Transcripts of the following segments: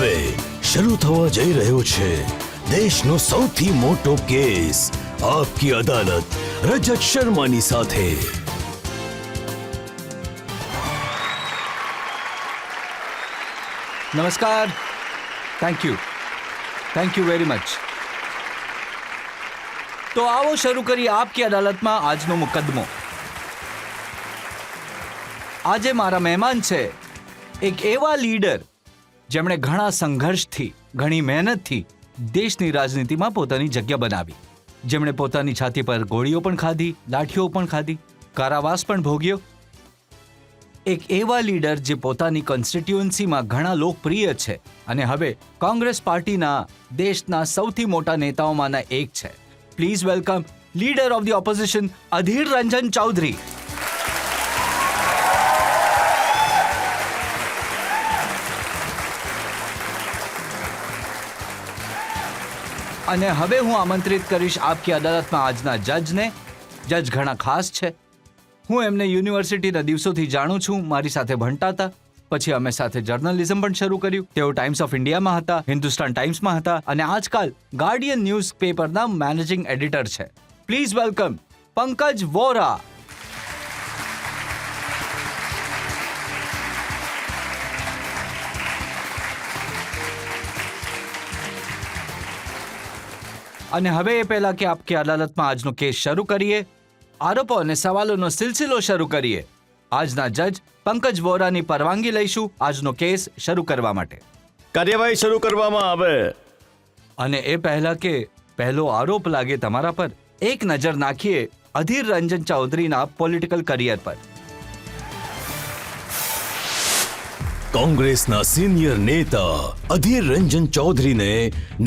હવે શરૂ થવા જઈ રહ્યો છે દેશનો સૌથી મોટો કેસ, આપકી અદાલત રજત શર્માની સાથે. નમસ્કાર. Thank you very much. તો આવો શરૂ કરીએ આપકી અદાલતમાં આજનો મુકદ્દમો. આજે મારા મહેમાન છે એક એવા લીડર જેમણે ઘણા સંઘર્ષથી, ઘણી મહેનતથી દેશની રાજનીતિમાં પોતાની જગ્યા બનાવી, જેમણે પોતાની છાતી પર ગોળીઓ પણ ખાધી, લાઠીઓ પણ ખાધી, કારાવાસ પણ ભોગ્યો. એક એવા લીડર જે પોતાની કોન્સ્ટિટ્યુઅન્સીમાં ઘણા લોકપ્રિય છે અને હવે કોંગ્રેસ પાર્ટીના દેશના સૌથી મોટા નેતાઓમાંના એક છે. Please welcome leader of the opposition Adhir Ranjan Chowdhury. અને હવે હું આમંત્રિત કરીશ આપકી અદાલતમાં આજના જજને. જજ ઘણા ખાસ છે. હું એમને યુનિવર્સિટીના દિવસોથી જાણું છું. મારી સાથે ભણતા હતા. પછી અમે સાથે જર્નલિઝમ પણ શરૂ કર્યું. તેઓ ટાઈમ્સ ઓફ ઇન્ડિયામાં હતા, હિન્દુસ્તાન ટાઈમ્સમાં હતા અને આજકાલ ગાર્ડિયન ન્યૂઝ પેપરના મેનેજિંગ એડિટર છે. Please welcome Pankaj Vora. અને હવે એ પહેલા કે આપકી અદાલતમાં આજનો કેસ શરૂ કરીએ, આરોપો અને સવાલોનો સિલસિલો શરૂ કરીએ, આજના જજ પંકજ વોરાની પરવાનગી લઈશું આજનો કેસ શરૂ કરવા માટે. કાર્યવાહી શરૂ કરવામાં આવે. અને એ પહેલા કે પહેલો આરોપ લાગે તમારા પર, એક નજર નાખીએ અધીર રંજન ચૌધરીના પોલિટિકલ કરિયર પર. કોંગ્રેસના સિનિયર નેતા અધીર રંજન ચૌધરીને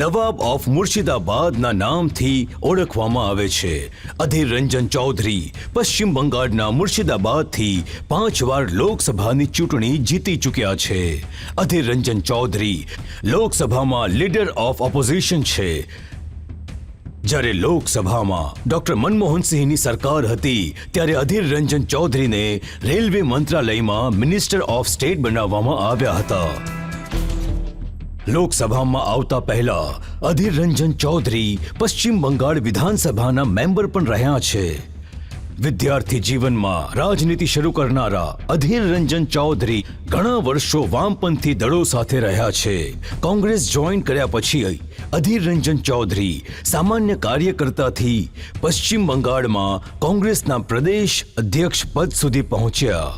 નવાબ ઓફ મુર્શિદાબાદના નામથી ઓળખવામાં આવે છે. અધીર રંજન ચૌધરી પશ્ચિમ બંગાળના મુર્શિદાબાદથી 5 વાર લોકસભાની ચૂંટણી જીતી ચૂક્યા છે. અધીર રંજન ચૌધરી લોકસભામાં લીડર ઓફ ઓપોઝિશન છે. જ્યારે લોકસભામાં ડોક્ટર મનમોહન સિંહની સરકાર હતી ત્યારે અધીર રંજન ચૌધરીને રેલવે મંત્રાલયમાં મિનિસ્ટર ઓફ સ્ટેટ બનાવવામાં આવ્યા હતા. લોકસભામાં આવતા પહેલા અધીર રંજન ચૌધરી પશ્ચિમ બંગાળ વિધાનસભાના મેમ્બર પણ રહ્યા છે. વિદ્યાર્થી જીવનમાં રાજનીતિ શરૂ કરનારા અધીર રંજન ચૌધરી ઘણા વર્ષો વામપંથી દળો સાથે રહ્યા છે. કોંગ્રેસ જોઈન કર્યા પછી અધીર રંજન ચૌધરી સામાન્ય કાર્યકર્તાથી પશ્ચિમ બંગાળમાં કોંગ્રેસના પ્રદેશ અધ્યક્ષ પદ સુધી પહોંચ્યા.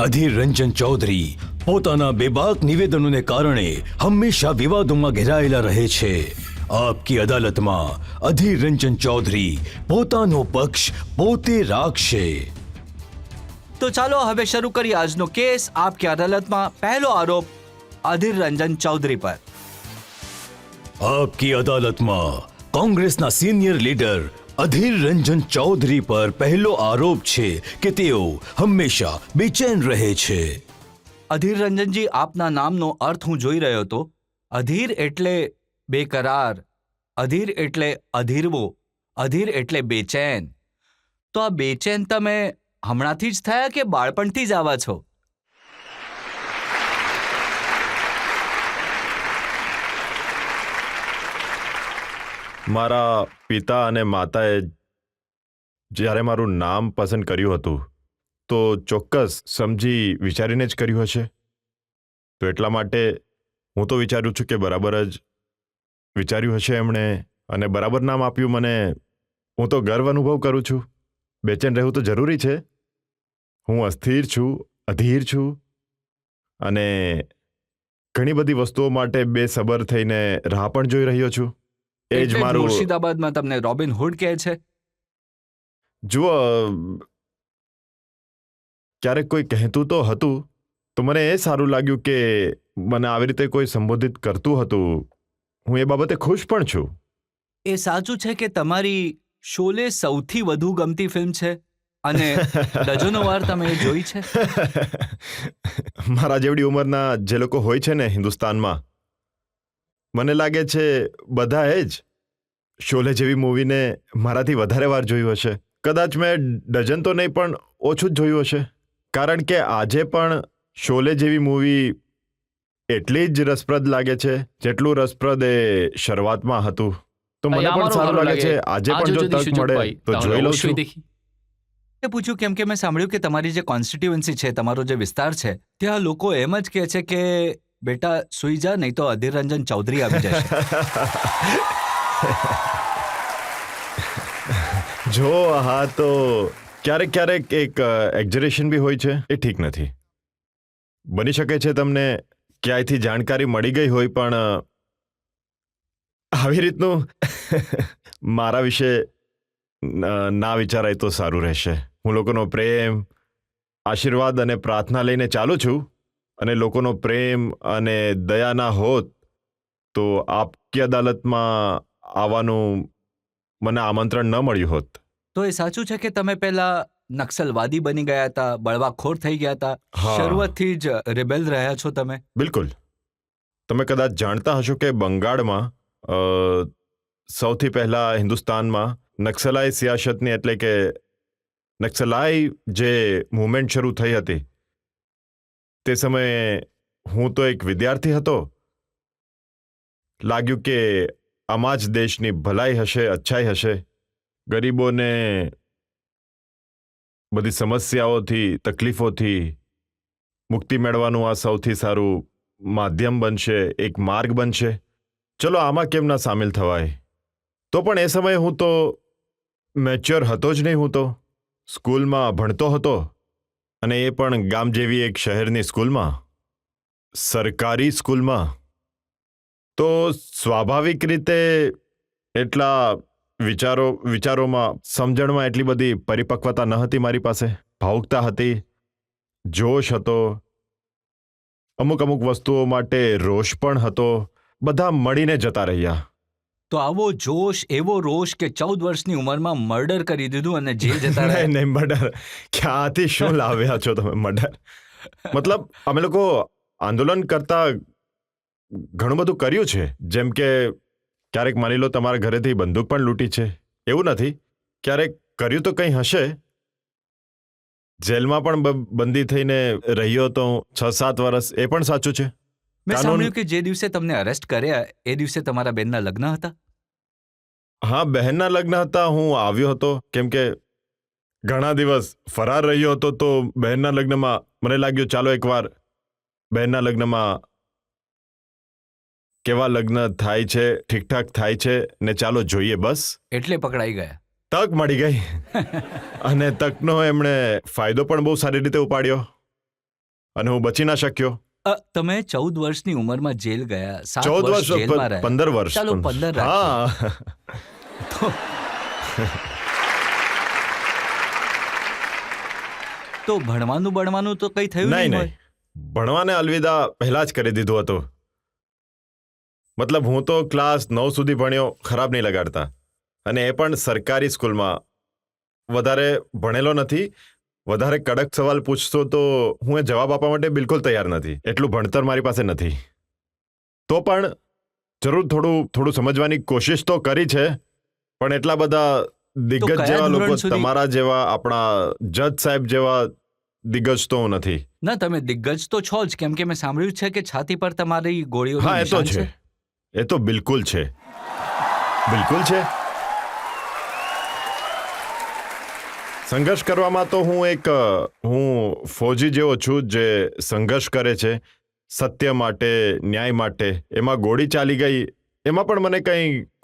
અધીર રંજન ચૌધરી પોતાના બેબાક નિવેદનોને કારણે હંમેશા વિવાદોમાં ઘેરાયેલા રહે છે. આપકી અદાલતમાં અધીર રંજન ચૌધરી પોતાનો પક્ષ પોતે રાખશે. તો ચાલો હવે શરૂ કરીએ આજનો કેસ આપકી અદાલતમાં. પહેલો આરોપ અધીર રંજન ચૌધરી પર. આપકી અદાલતમાં કોંગ્રેસના સિનિયર લીડર અધીર રંજન ચૌધરી પર પહેલો આરોપ છે કે તેઓ હંમેશા બેચેન રહે છે. અધીર રંજનજી, આપના નામનો અર્થ હું જોઈ રહ્યો હતો. અધીર એટલે બેકરાર, અધીર એટલે અધીરવો, અધીર એટલે બેચેન. તો આ બેચેન તમે હમણાંથી જ થયા કે બાળપણથી જ આવા છો? મારા પિતા અને માતાએ જ્યારે મારું નામ પસંદ કર્યું હતું તો ચોક્કસ સમજી વિચારીને જ કર્યું હશે. તો એટલા માટે હું તો વિચારું છું કે બરાબર જ વિચાર્યું હશે એમણે અને બરાબર નામ આપ્યું મને. હું તો ગર્વ અનુભવ કરું છું. બેચેન રહેવું તો જરૂરી છે. હું અસ્થિર છું, અધીર છું અને ઘણી બધી વસ્તુઓ માટે બેસબર થઈને રાહ પણ જોઈ રહ્યો છું. એ જ મારું. મુર્શિદાબાદમાં તમને રોબિન હુડ કહે છે. જુઓ, ક્યારેક કોઈ કહેતું તો હતું તો મને એ સારું લાગ્યું કે મને આવી રીતે કોઈ સંબોધિત કરતું હતું. હું એ બાબતે ખુશ પણ છું. એ સાચું છે કે તમારી શોલે સૌથી વધુ ગમતી ફિલ્મ છે અને ડઝનો વાર તમે એ જોઈ છે? મારા જેવડી ઉંમરના જે લોકો હોય છે ને હિન્દુસ્તાનમાં, મને લાગે છે બધાએ જ શોલે જેવી મૂવીને મારાથી વધારે વાર જોયું હશે. કદાચ મેં ડઝન તો નહીં પણ ઓછું જ જોયું હશે. કારણ કે આજે પણ શોલે જેવી મૂવી એટલી જ રસપ્રદ લાગે છે જેટલું રસપ્રદ એ શરૂઆતમાં હતું. તો મને আমারও પણ સારું ভালো લાગે છે આજે আজও પણ જો যদি તક সুযোগ મળે পাই તો তাহলে જોઈ લઉં অবশ্যই છું. দেখি એ પૂછ્યું કેમ કે મેં સાંભળ્યું કે તમારી જે કોન્સ્ટિટ્યુઅન્સી છે, તમારો જે વિસ્તાર છે, ત્યાં લોકો એમ જ કહે છે કે બેટા સુઈ જા, નહીં તો અધીર રંજન ચૌધરી આવી જશે. જો હા, તો ક્યારેક ક્યારેક એક એક્ઝરેશન બી હોય છે, એ ઠીક નથી. બની શકે છે તમને ક્યાંયથી જાણકારી મળી ગઈ હોય, પણ આવી રીતનું મારા વિશે ના વિચારાય તો સારું રહેશે. હું લોકોનો પ્રેમ, આશીર્વાદ અને પ્રાર્થના લઈને ચાલું છું, અને લોકોનો પ્રેમ અને દયા ના હોત તો આપકી અદાલતમાં આવવાનું મને આમંત્રણ ન મળ્યું હોત. તો એ સાચું છે કે તમે પહેલા નક્સલવાદી બની ગયા હતા, બળવાખોર થઈ ગયા હતા, હા. શરૂઆતથી જ રિબેલ રહ્યા છો તમે? બિલકુલ. તમે કદાચ જાણતા હશો કે બંગાળમાં સૌથી પહેલા હિન્દુસ્તાનમાં નક્સલાઈ સિયાસતની એટલે કે નક્સલાઈ જે મૂવમેન્ટ શરૂ થઈ હતી તે સમયે હું તો એક વિદ્યાર્થી હતો. લાગ્યું કે આમાં જ દેશની ભલાઈ હશે, અચ્છાઈ હશે, ગરીબોને બધી સમસ્યાઓથી, તકલીફોથી મુક્તિ મેળવવાનું આ સૌથી સારું માધ્યમ બનશે, એક માર્ગ બનશે. ચલો આમાં કેમ ના સામેલ થવાય. તો પણ એ સમયે હું તો મેચ્યોર હતો જ નહીં. હું તો સ્કૂલમાં ભણતો હતો, અને એ પણ ગામ જેવી એક શહેરની સ્કૂલમાં, સરકારી સ્કૂલમાં. તો સ્વાભાવિક રીતે એટલા વિચારોમાં, સમજણમાં એટલી બધી પરિપક્વતા ન હતી મારી પાસે. ભાવુકતા હતી, જોશ હતો, અમુક વસ્તુઓ માટે રોષ પણ હતો. બધા મળીને જતા રહ્યા. તો આવો જોશ, એવો રોષ કે 14 વર્ષની ઉંમરમાં મર્ડર કરી દીધું અને જેલ જતા રહ્યા. નહીં, મર્ડર ક્યાંથી શું લાવ્યા છો તમે? મર્ડર મતલબ અમે લોકો આંદોલન કરતા ઘણું બધું કર્યું છે. જેમ કે ક્યારેક માની લો તમારા ઘરેથી બંદૂક પણ લૂંટી છે. એવું નથી. ક્યારેક કર્યું તો કંઈ હશે. જેલમાં પણ બંદી થઈને રહ્યો તો 6-7 વર્ષ, એ પણ સાચું છે. મેં સાંભળ્યું કે જે દિવસે તમને અરેસ્ટ કર્યા એ દિવસે તમારા બેનના લગ્ન હતા. હા, બહેનના લગ્ન હતા. હું આવ્યો હતો કેમ કે ઘણા દિવસ ફરાર રહ્યો હતો. તો બહેનના લગ્નમાં મને લાગ્યું ચાલો એકવાર બહેનના લગ્નમાં કેવા લગ્ન થાય છે, ઠીકઠાક થાય છે ને ચાલો જોઈએ. બસ એટલે પકડાઈ ગયા. તક મળી ગઈ અને તકનો એમણે ફાયદો પણ બહુ સારી રીતે ઉપાડ્યો અને હું બચી ના શક્યો. તમે 14 વર્ષની ઉંમરમાં જેલ ગયા, 7 14 વર્ષ જેલમાં રહ્યા. 15 વર્ષ. ચાલો 15 રાખીએ. હા. તો ભણવાનું તો કંઈ થયું નહીં. હોય? ભણવાને અલવિદા પહેલા જ કરી દીધું હતું. મતલબ હું તો ક્લાસ 9 સુધી ભણ્યો, ખરાબ નહીં લગાડતા, અને એ પણ સરકારી સ્કૂલમાં. વધારે ભણેલો નથી. વધારે કડક સવાલ પૂછશો તો હું એ જવાબ આપવા માટે બિલકુલ તૈયાર નથી. એટલું ભણતર મારી પાસે નથી. તો પણ જરૂર થોડું સમજવાની કોશિશ તો કરી છે. પણ એટલા બધા દિગ્ગજ કયા જેવા ધોરણ લોકો, સુધી? તમારા જેવા, આપણા જજ સાહેબ જેવા દિગ્ગજ તો હું નથી. ના, તમે દિગ્ગજ તો છો જ, કેમ કે મેં સાંભળ્યું છે કે છાતી પર તમારી ગોળીઓ. હા, એ તો છે. એ તો બિલકુલ છે. બિલકુલ છે. સંઘર્ષ કરવામાં તો હું ફૌજી જેવો છું જે સંઘર્ષ કરે છે સત્ય માટે, ન્યાય માટે. એમાં ગોળી ચાલી ગઈ, એમાં પણ મને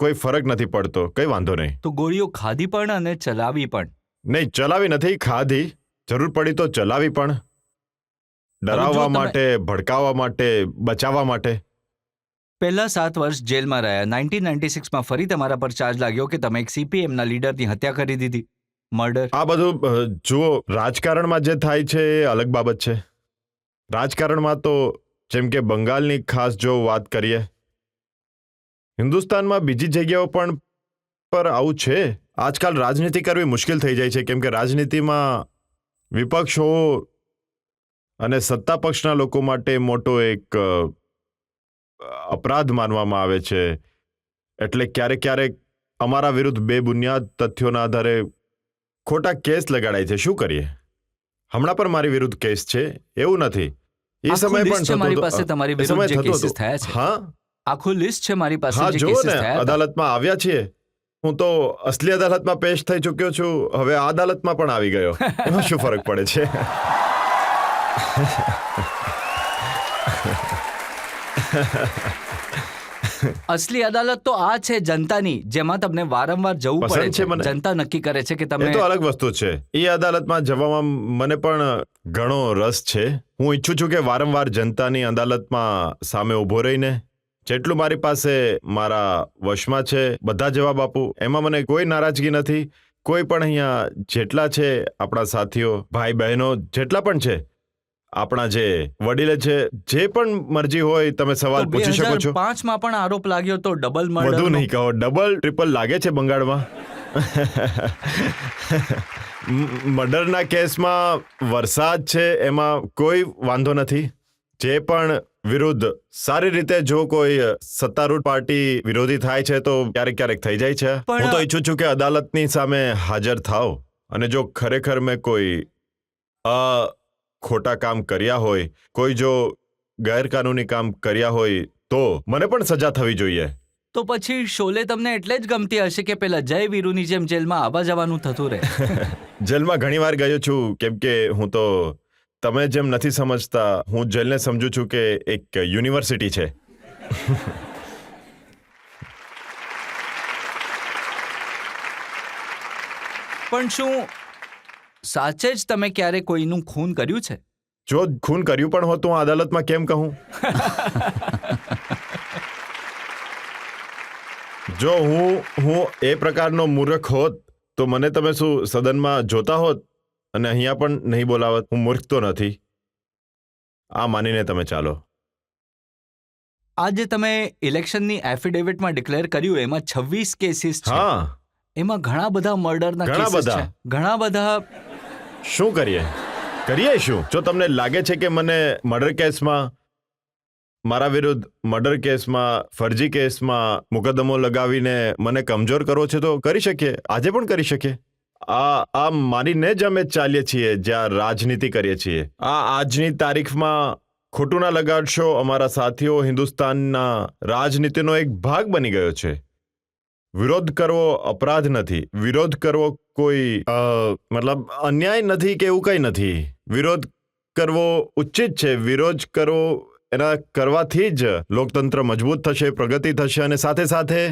કોઈ ફરક નથી પડતો. કંઈ વાંધો નહીં. તો ગોળીઓ ખાધી પણ અને ચલાવી પણ? નહીં, ચલાવી નથી, ખાધી. જરૂર પડી તો ચલાવી પણ. ડરાવવા માટે, ભડકાવવા માટે, બચાવવા માટે. પહેલા 7 વર્ષ જેલમાં રહ્યા. 1996માં ફરી તમારા પર ચાર્જ લાગ્યો કે તમે એક CPMના લીડરની હત્યા કરી દીધી. મર્ડર. આ બધું જુઓ, રાજકારણમાં જે થાય છે એ અલગ બાબત છે. રાજકારણમાં તો જેમ કે બંગાળની ખાસ જો વાત કરીએ, હિન્દુસ્તાનમાં બીજી જગ્યાઓ પણ પર આવું છે. આજકાલ રાજનીતિ કરવી મુશ્કેલ થઈ જાય છે, કેમ કે રાજનીતિમાં વિપક્ષો અને સત્તા પક્ષના લોકો માટે મોટો એક અપરાધ માનવામાં આવે છે. એટલે ક્યારેક અમારા વિરુદ્ધ બેબુનિયાદ તથ્યોના આધારે ખોટા કેસ લગાડાય છે. શું કરીએ? હમણાં પણ મારી વિરુદ્ધ કેસ છે, એવું નથી. એ આખું સમય list પણ છે મારી થતું પાસે હતું. તમારી એ વિરુદ્ધ સમય જે થતું cases હતું. થયા છે. હા આખું લિસ્ટ છે મારી પાસે હા જે જુઓ કેસીસ ને થયા હતા. અદાલતમાં આવ્યા છીએ. હું તો અસલી અદાલતમાં પેશ થઈ ચૂક્યો છું, હવે આ અદાલતમાં પણ આવી ગયો. એમાં શું ફરક પડે છે? અસલી અદાલત તો આ છે જનતાની, જેમાં તમને વારંવાર જવું પસંદ પડે છે છે. મને. જનતા નક્કી કરે છે કે એ તમે તો અલગ વસ્તુ છે. એ અદાલતમાં જવામાં મને પણ ઘણો રસ છે. હું ઈચ્છું છું કે વારંવાર જનતાની અદાલતમાં સામે ઊભો રહીને જેટલું મારી પાસે મારા વશમાં છે બધા જવાબ આપું. એમાં મને કોઈ નારાજગી નથી. કોઈ પણ અહીંયા જેટલા છે આપણા સાથીઓ, ભાઈ બહેનો જેટલા પણ છે, આપણા જે વડીલે છે, જે પણ મરજી હોય તમે સવાલ તો પૂછી શકો છો. 2005માં પણ આરોપ લાગ્યો તો ડબલ વધુ મર્ડર. નહીં કહો, ડબલ ટ્રિપલ લાગે છે બંગાળમાં. મર્ડરના કેસમાં વરસાદ છે એમાં કોઈ વાંધો નથી. જે પણ વિરુદ્ધ સારી રીતે જો કોઈ સત્તારૂઢ પાર્ટી વિરોધી થાય છે તો ક્યારેક ક્યારેક થઈ જાય છે. પણ- હું તો ઈચ્છું છું કે અદાલતની સામે હાજર થાવ અને જો ખરેખર મેં કોઈ ખોટા કામ કર્યા હોય, કોઈ જો ગેરકાનૂની કામ કર્યા હોય તો મને પણ સજા થવી જોઈએ. તો પછી શોલે તમને એટલે જ ગમતી હશે કે પેલા જય વીરુની જેમ જેલમાં આવવા જવાનું થતું રહે. જેલમાં ઘણી વાર ગયો છું, કેમ કે હું તો તમે જેમ નથી સમજતા, હું જેલને સમજુ છું કે એક યુનિવર્સિટી છે. પણ શું સાચે જ તમે ક્યારે કોઈનું ખૂન કર્યું છે? જો ખૂન કર્યું પણ હોત તો હું અદાલતમાં કેમ કહું? જો હું એ પ્રકારનો મૂર્ખ હોત તો મને તમે શું સદનમાં જોતા હોત અને અહીંયા પણ નહીં બોલાવત. હું મૂર્ખ તો નથી, આ માનીને તમે ચાલો. આજે તમે ઇલેક્શનની એફિડેવિટમાં ડિક્લેર કર્યું એમાં 26 કેસીસ છે. હા, એમાં ઘણા બધા મર્ડરના ઘણા કેસીસ બધા. છે. ઘણા બધા. શું કરીએ શું? જો તમને લાગે છે કે મને મર્ડર કેસમાં, મારા વિરુદ્ધ મર્ડર કેસમાં, ફરજી કેસમાં મુકદ્દમો લગાવીને મને કમજોર કરવો છે તો કરી શકીએ, આજે પણ કરી શકીએ. આ માનીને જ અમે ચાલીએ છીએ જ્યાં રાજનીતિ કરીએ છીએ. આજની તારીખમાં ખોટું ના લગાડશો, અમારા સાથીઓ હિન્દુસ્તાનના રાજનીતિનો એક ભાગ બની ગયો છે. વિરોધ કરવો અપરાધ નથી, વિરોધ કરવો કોઈ મતલબ અન્યાય નથી કે એવું કંઈ નથી. વિરોધ કરવો ઉચિત છે. વિરોધ કરવો, એના કરવાથી જ લોકતંત્ર મજબૂત થશે, પ્રગતિ થશે અને સાથે સાથે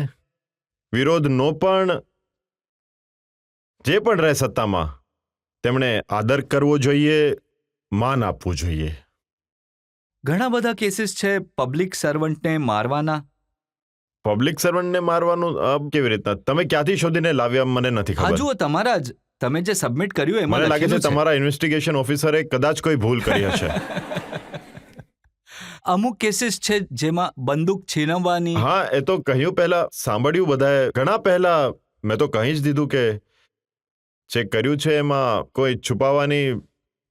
વિરોધનો પણ જે પણ રહે સત્તામાં તેમણે આદર કરવો જોઈએ, માન આપવું જોઈએ. ઘણા બધા કેસીસ છે પબ્લિક સર્વન્ટને મારવાના. પબ્લિક સર્વન્ટને મારવાનું કેવી રીતના? તમે ક્યાંથી શોધીને લાવ્યા મને નથી હા ખબર. જુઓ, તમારા જ તમે જે સબમિટ કર્યું એમાં મને લાગે છે લખેલું છે. તમારા ઇન્વેસ્ટિગેશન ઓફિસરે કદાચ કોઈ ભૂલ કરી હશે. અમુક કેસીસ છે જેમાં બંદૂક છીનવવાની. હા, એ તો કહ્યું પહેલા સાંભળ્યું બધાએ, ઘણા પહેલા મેં તો કહી જ દીધું કે જે કર્યું છે એમાં કોઈ છુપાવવાની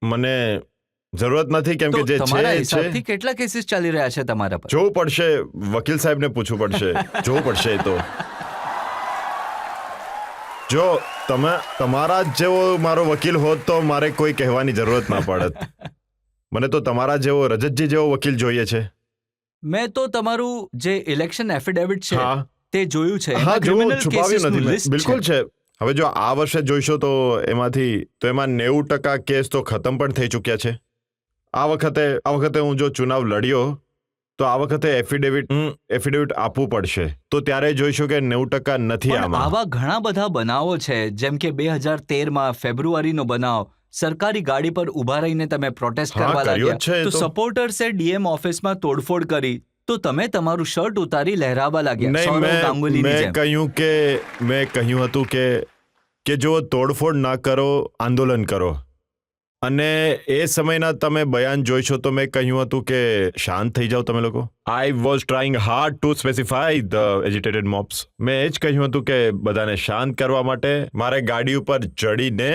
મને જરૂરત નથી, કેમ તો કે જે તમારા છે હિસાબથી કેટલા કેસીસ ચાલી રહ્યા છે તમારા પર? જોવું પડશે, વકીલ સાહેબને પૂછવું પડશે, જોવું પડશે. તો જો તમે તમારા જેવો મારો વકીલ હોત તો મારે કોઈ કહેવાની જરૂરત ના પડત. મને તો તમારા જેવો રજતજી જેવો વકીલ જોઈએ છે. મેં તો તમારું જે ઇલેક્શન એફિડેવિટ છે હા તે જોયું છે. હા, એમાં જો criminal છુપાવ્યું casesનું નથી મેં. list બિલકુલ છે. છે. હવે જો આ વર્ષે જોઈશો તો એમાં 90% કેસ તો ખતમ પણ થઈ ચૂક્યા છે. આ વખતે હું જો ચુનાવ લડ્યો તો આ વખતે એફિડેવિટ આપવું પડશે, તો ત્યારે જોઈશું કે 90% નથી પણ આમાં. આવા ઘણા બધા બનાવો છે, જેમ કે 2013માં ફેબ્રુઆરીનો બનાવ, સરકારી ગાડી પર ઊભા રહીને તમે પ્રોટેસ્ટ હા, કરવા કર્યો જ છે લાગ્યા એ તો તો. સપોર્ટર્સે ડીએમ ઓફિસમાં તોડફોડ કરી તો તમે તમારું શર્ટ ઉતારી લહેરાવા લાગ્યા, નહીં, સૌરવ ગાંગુલીની મેં જેમ. મેં કહ્યું હતું કે જો તોડફોડ ના કરો, આંદોલન કરો. અને એ સમયના તમે બયાન જોઈશો તો મેં કહ્યું હતું કે શાંત થઈ જાઓ તમે લોકો. I was trying hard to specify the agitated mobs. મેં એ જ કહ્યું હતું કે બધાને શાંત કરવા માટે મારે ગાડી ઉપર ચડીને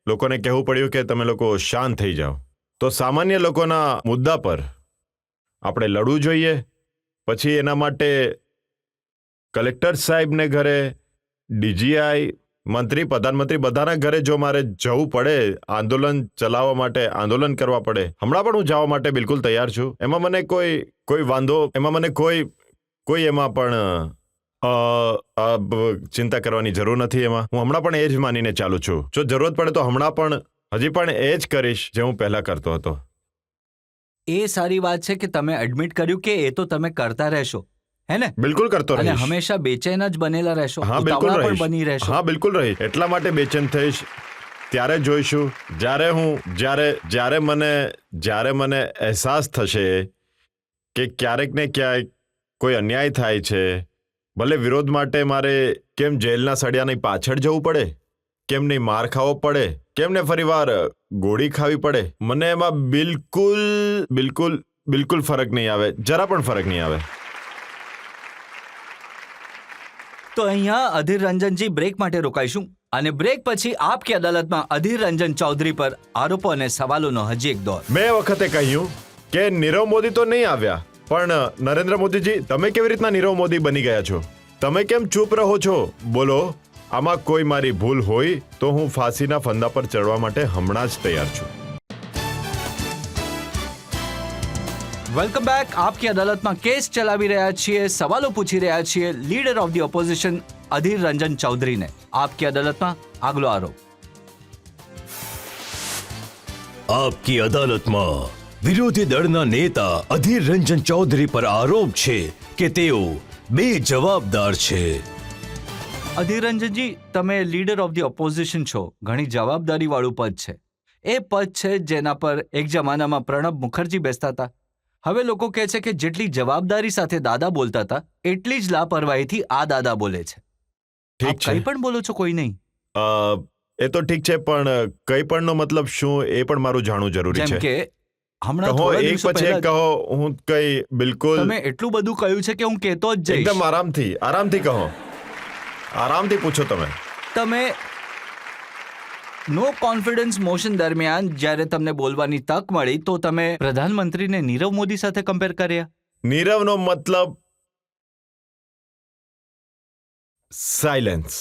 લોકોને કહેવું પડ્યું કે તમે લોકો શાંત થઈ જાઓ. તો સામાન્ય લોકોના મુદ્દા પર આપણે લડવું જોઈએ. પછી એના માટે કલેક્ટર સાહેબને ઘરે, ડીજીઆઈ મંત્રી પ્રધાનમંત્રી બધાના ઘરે જો મારે જવું પડે, આંદોલન ચલાવવા માટે, આંદોલન કરવા પડે, હમણાં પણ હું જવા માટે બિલકુલ તૈયાર છું. એમાં મને કોઈ વાંધો, એમાં મને કોઈ એમાં પણ ચિંતા કરવાની જરૂર નથી. એમાં હું હમણાં પણ એ જ માનીને ચાલુ છું. જો જરૂરત પડે તો હમણાં પણ હજી પણ એ જ કરીશ જે હું પહેલા કરતો હતો. એ સારી વાત છે કે તમે એડમિટ કર્યું કે એ તો તમે કરતા રહેશો, હે ને? બિલકુલ કરતો અને રહીશ. હંમેશા બેચેન જ બનેલા રહેશો, હા, બિલકુલ ઉતાવળા પણ રહીશ. બની રહેશો. હા, બિલકુલ રહીશ. એટલા માટે બેચેન થઈશ ત્યારે જોઈશું જ્યારે મને અહેસાસ થશે કે ક્યારેક ને ક્યાંક કોઈ અન્યાય થાય છે. ભલે વિરોધ માટે મારે કેમ જેલના સળિયાની પાછળ જવું પડે, કેમ નહીં માર ખાવો પડે, કેમને ફરીવાર ગોળી ખાવી પડે, મને એમાં બિલકુલ ફરક નહીં આવે, જરા પણ ફરક નહીં આવે. તો અહીંયા અધીર રંજનજી બ્રેક માટે રોકાઈશું અને બ્રેક પછી આપકી અદાલતમાં અધીર રંજન ચૌધરી પર આરોપો અને સવાલોનો હજી એક દોર. મેં વખતે કહ્યું કે નીરવ મોદી તો નહીં આવ્યા, પણ નરેન્દ્ર મોદીજી, તમે કેવી રીતના નીરવ મોદી બની ગયા છો? તમે કેમ ચૂપ રહો છો? બોલો. આમાં કોઈ મારી ભૂલ હોય તો હું ફાંસીના ફંદા પર ચડવા માટે હમણાં જ તૈયાર છું. Welcome back. આપકી અદાલતમાં કેસ ચલાવી રહ્યા છીએ, સવાલો પૂછી રહ્યા છીએ leader of the opposition Adhir Ranjan ચૌધરીને. આપકી અદાલતમાં આગલો આરોપ. આપકી અદાલતમાં વિરોધી દળના નેતા અધીર રંજન ચૌધરી પર આરોપ છે કે તેઓ બેજવાબદાર છે. અધીર રંજનજી, તમે લીડર ઓફ ધી ઓપોઝિશન છો. ઘણી જવાબદારી વાળું પદ છે. એ પદ છે જેના પર એક જમાનામાં પ્રણબ મુખર્જી બેસતા હતા. હવે લોકો કહે છે કે જેટલી જવાબદારી સાથે દાદા બોલતા હતા એટલી જ લાપરવાહીથી આ દાદા બોલે છે. ઠીક આપ છે. કંઈ પણ બોલો છો, કોઈ નહીં. એ તો ઠીક છે, પણ કંઈ પણનો મતલબ શું એ પણ મારું જાણવું જરૂરી જેમ છે. કે હમણાં કહો, થોડા એક દિવસો પછી એક પહેલા કહો. હું કંઈ બિલકુલ તમે એટલું બધું કહ્યું છે કે હું કહેતો જ જઈશ. એકદમ આરામથી કહો. આરામથી પૂછો. તમે નો કોન્ફિડન્સ મોશન દરમિયાન જ્યારે તમને બોલવાની તક મળી તો તમે પ્રધાનમંત્રીને નીરવ મોદી સાથે કમ્પેર કર્યા. નીરવનો મતલબ સાયલેન્સ,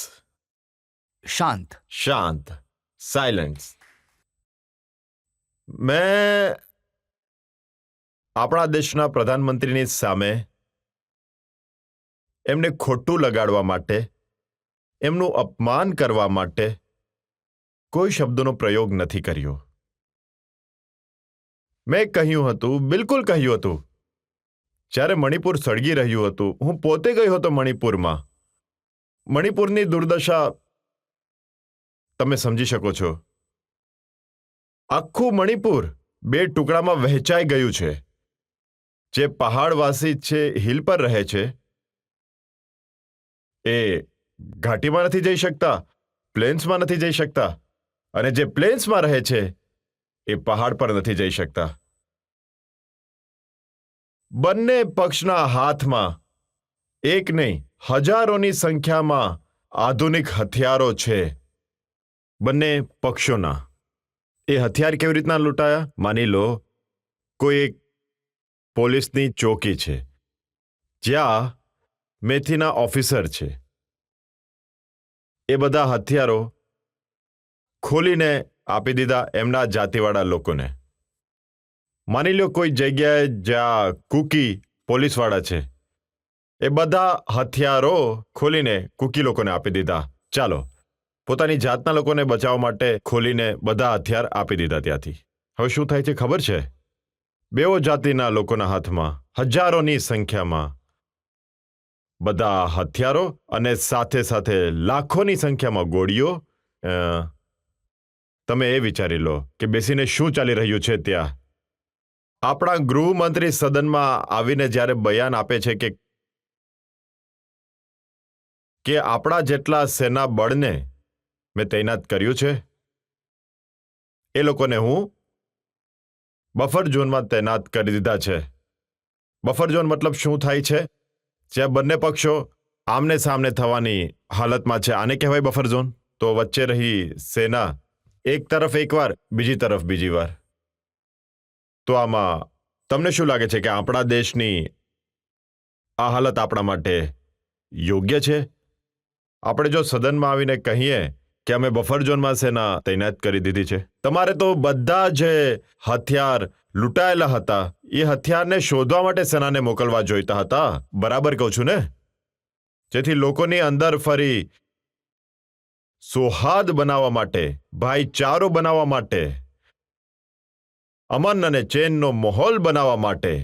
શાંત. સાયલેન્સ. મેં આપણા દેશના પ્રધાનમંત્રીની સામે એમને ખોટું લગાડવા માટે, એમનું અપમાન કરવા માટે કોઈ શબ્દોનો પ્રયોગ નથી કર્યો. મેં કહ્યું હતું, બિલકુલ કહ્યું હતું, જ્યારે મણિપુર સળગી રહ્યું હતું, હું પોતે ગયો હતો મણિપુરમાં. મણિપુરની દુર્દશા તમે સમજી શકો છો. આખું મણિપુર 2 ટુકડામાં વહેંચાઈ ગયું છે. જે પહાડવાસી છે, હિલ પર રહે છે, એ ઘાટીમાં નથી જઈ શકતા, પ્લેન્સમાં નથી જઈ શકતા, અને જે પ્લેન્સમાં રહે છે એ પહાડ પર નથી જઈ શકતા. બંને પક્ષના હાથમાં એક નહીં, હજારોની સંખ્યામાં આધુનિક હથિયારો છે બંને પક્ષોના. એ હથિયાર કેવી રીતના લૂંટાયા? માની લો કોઈ એક પોલીસની ચોકી છે જ્યાં મેથીના ઓફિસર છે. એ બધા હથિયારો ખોલીને આપી દીધા એમના જાતિવાળા લોકોને. માની લો કોઈ જગ્યાએ જ્યાં કુકી પોલીસવાળા છે, એ બધા હથિયારો ખોલીને કુકી લોકોને આપી દીધા. ચાલો, પોતાની જાતના લોકોને બચાવવા માટે ખોલીને બધા હથિયાર આપી દીધા ત્યાંથી. હવે શું થાય છે ખબર છે? બેઓ જાતિના લોકોના હાથમાં હજારોની સંખ્યામાં બધા હથિયારો અને સાથે સાથે લાખોની સંખ્યામાં ગોળીઓ. તમે એ વિચારી લો કે બેસીને શું ચાલી રહ્યું છે ત્યાં. આપણા ગૃહમંત્રી સદનમાં આવીને જ્યારે બયાન આપે છે કે આપણા જેટલા સેના બળને મેં તૈનાત કર્યું છે, એ લોકોને હું બફર ઝોનમાં તૈનાત કરી દીધા છે. બફર ઝોન મતલબ શું થાય છે? જ્યાં બંને પક્ષો આમને સામને થવાની હાલતમાં છે, આને કહેવાય બફર ઝોન. તો વચ્ચે રહી સેના, એક તરફ એકવાર, બીજી તરફ બીજી વાર. તો આમાં તમને શું લાગે છે કે આપણા દેશની આ હાલત આપણા માટે યોગ્ય છે? આપણે જો સદનમાં આવીને કહીએ કે અમે બફર ઝોનમાં સેના તૈનાત કરી દીધી છે, તમારે તો બધા જે હથિયાર લૂંટાયેલા હતા એ હથિયારને શોધવા માટે સેનાને મોકલવા જોઈતા હતા. બરાબર કહું છું ને? જેથી લોકોની અંદર ફરી સૌહાર્દ બનાવવા માટે, ભાઈચારો બનાવવા માટે, અમન અને ચેનનો માહોલ બનાવવા માટે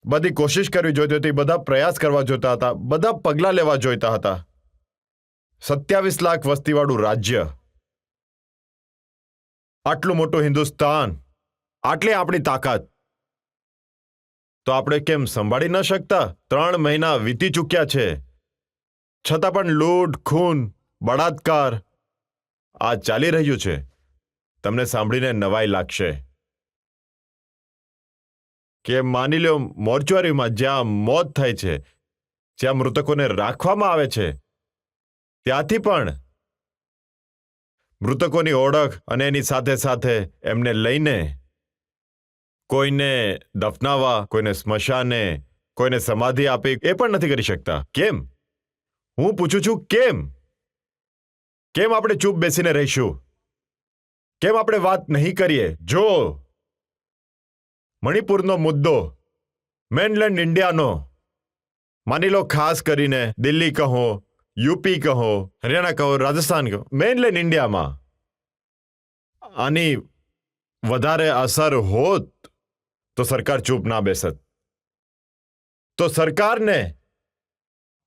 બધી કોશિશ કરવી જોઈતી હતી, બધા પ્રયાસ કરવા જોઈતા હતા, બધા પગલાં લેવા જોઈતા હતા. 27 લાખ વસ્તીવાળું રાજ્ય, આટલું મોટું હિન્દુસ્તાન, આટલી આપણી તાકાત, તો આપણે કેમ સંભાળી ન શકતા? 3 મહિના વીતી ચૂક્યા છે, છતાં પણ લૂંટ, ખૂન, બળાત્કાર આ ચાલી રહ્યું છે. તમને સાંભળીને નવાઈ લાગશે કે માની લો મોર્ચ્યુરીમાં જ્યાં મોત થાય છે, જ્યાં મૃતકોને રાખવામાં આવે છે, ત્યાંથી પણ મૃતકોની ઓળખ અને એની સાથે સાથે એમને લઈને કોઈને દફનાવવા, કોઈને સ્મશાને, કોઈને સમાધિ આપી એ પણ નથી કરી શકતા. કેમ? હું પૂછું છું, કેમ? કેમ આપણે ચૂપ બેસીને રહીશું? કેમ આપણે વાત નહીં કરીએ? જો મણિપુરનો મુદ્દો, મેનલેન્ડ ઇન્ડિયાનો, માની લો ખાસ કરીને દિલ્હી કહો, યુપી કહો, હરિયાણા કહો, રાજસ્થાન કહો, મેનલેન્ડ ઇન્ડિયામાં આની વધારે અસર હોત તો સરકાર ચૂપ ના બેસત. તો સરકારને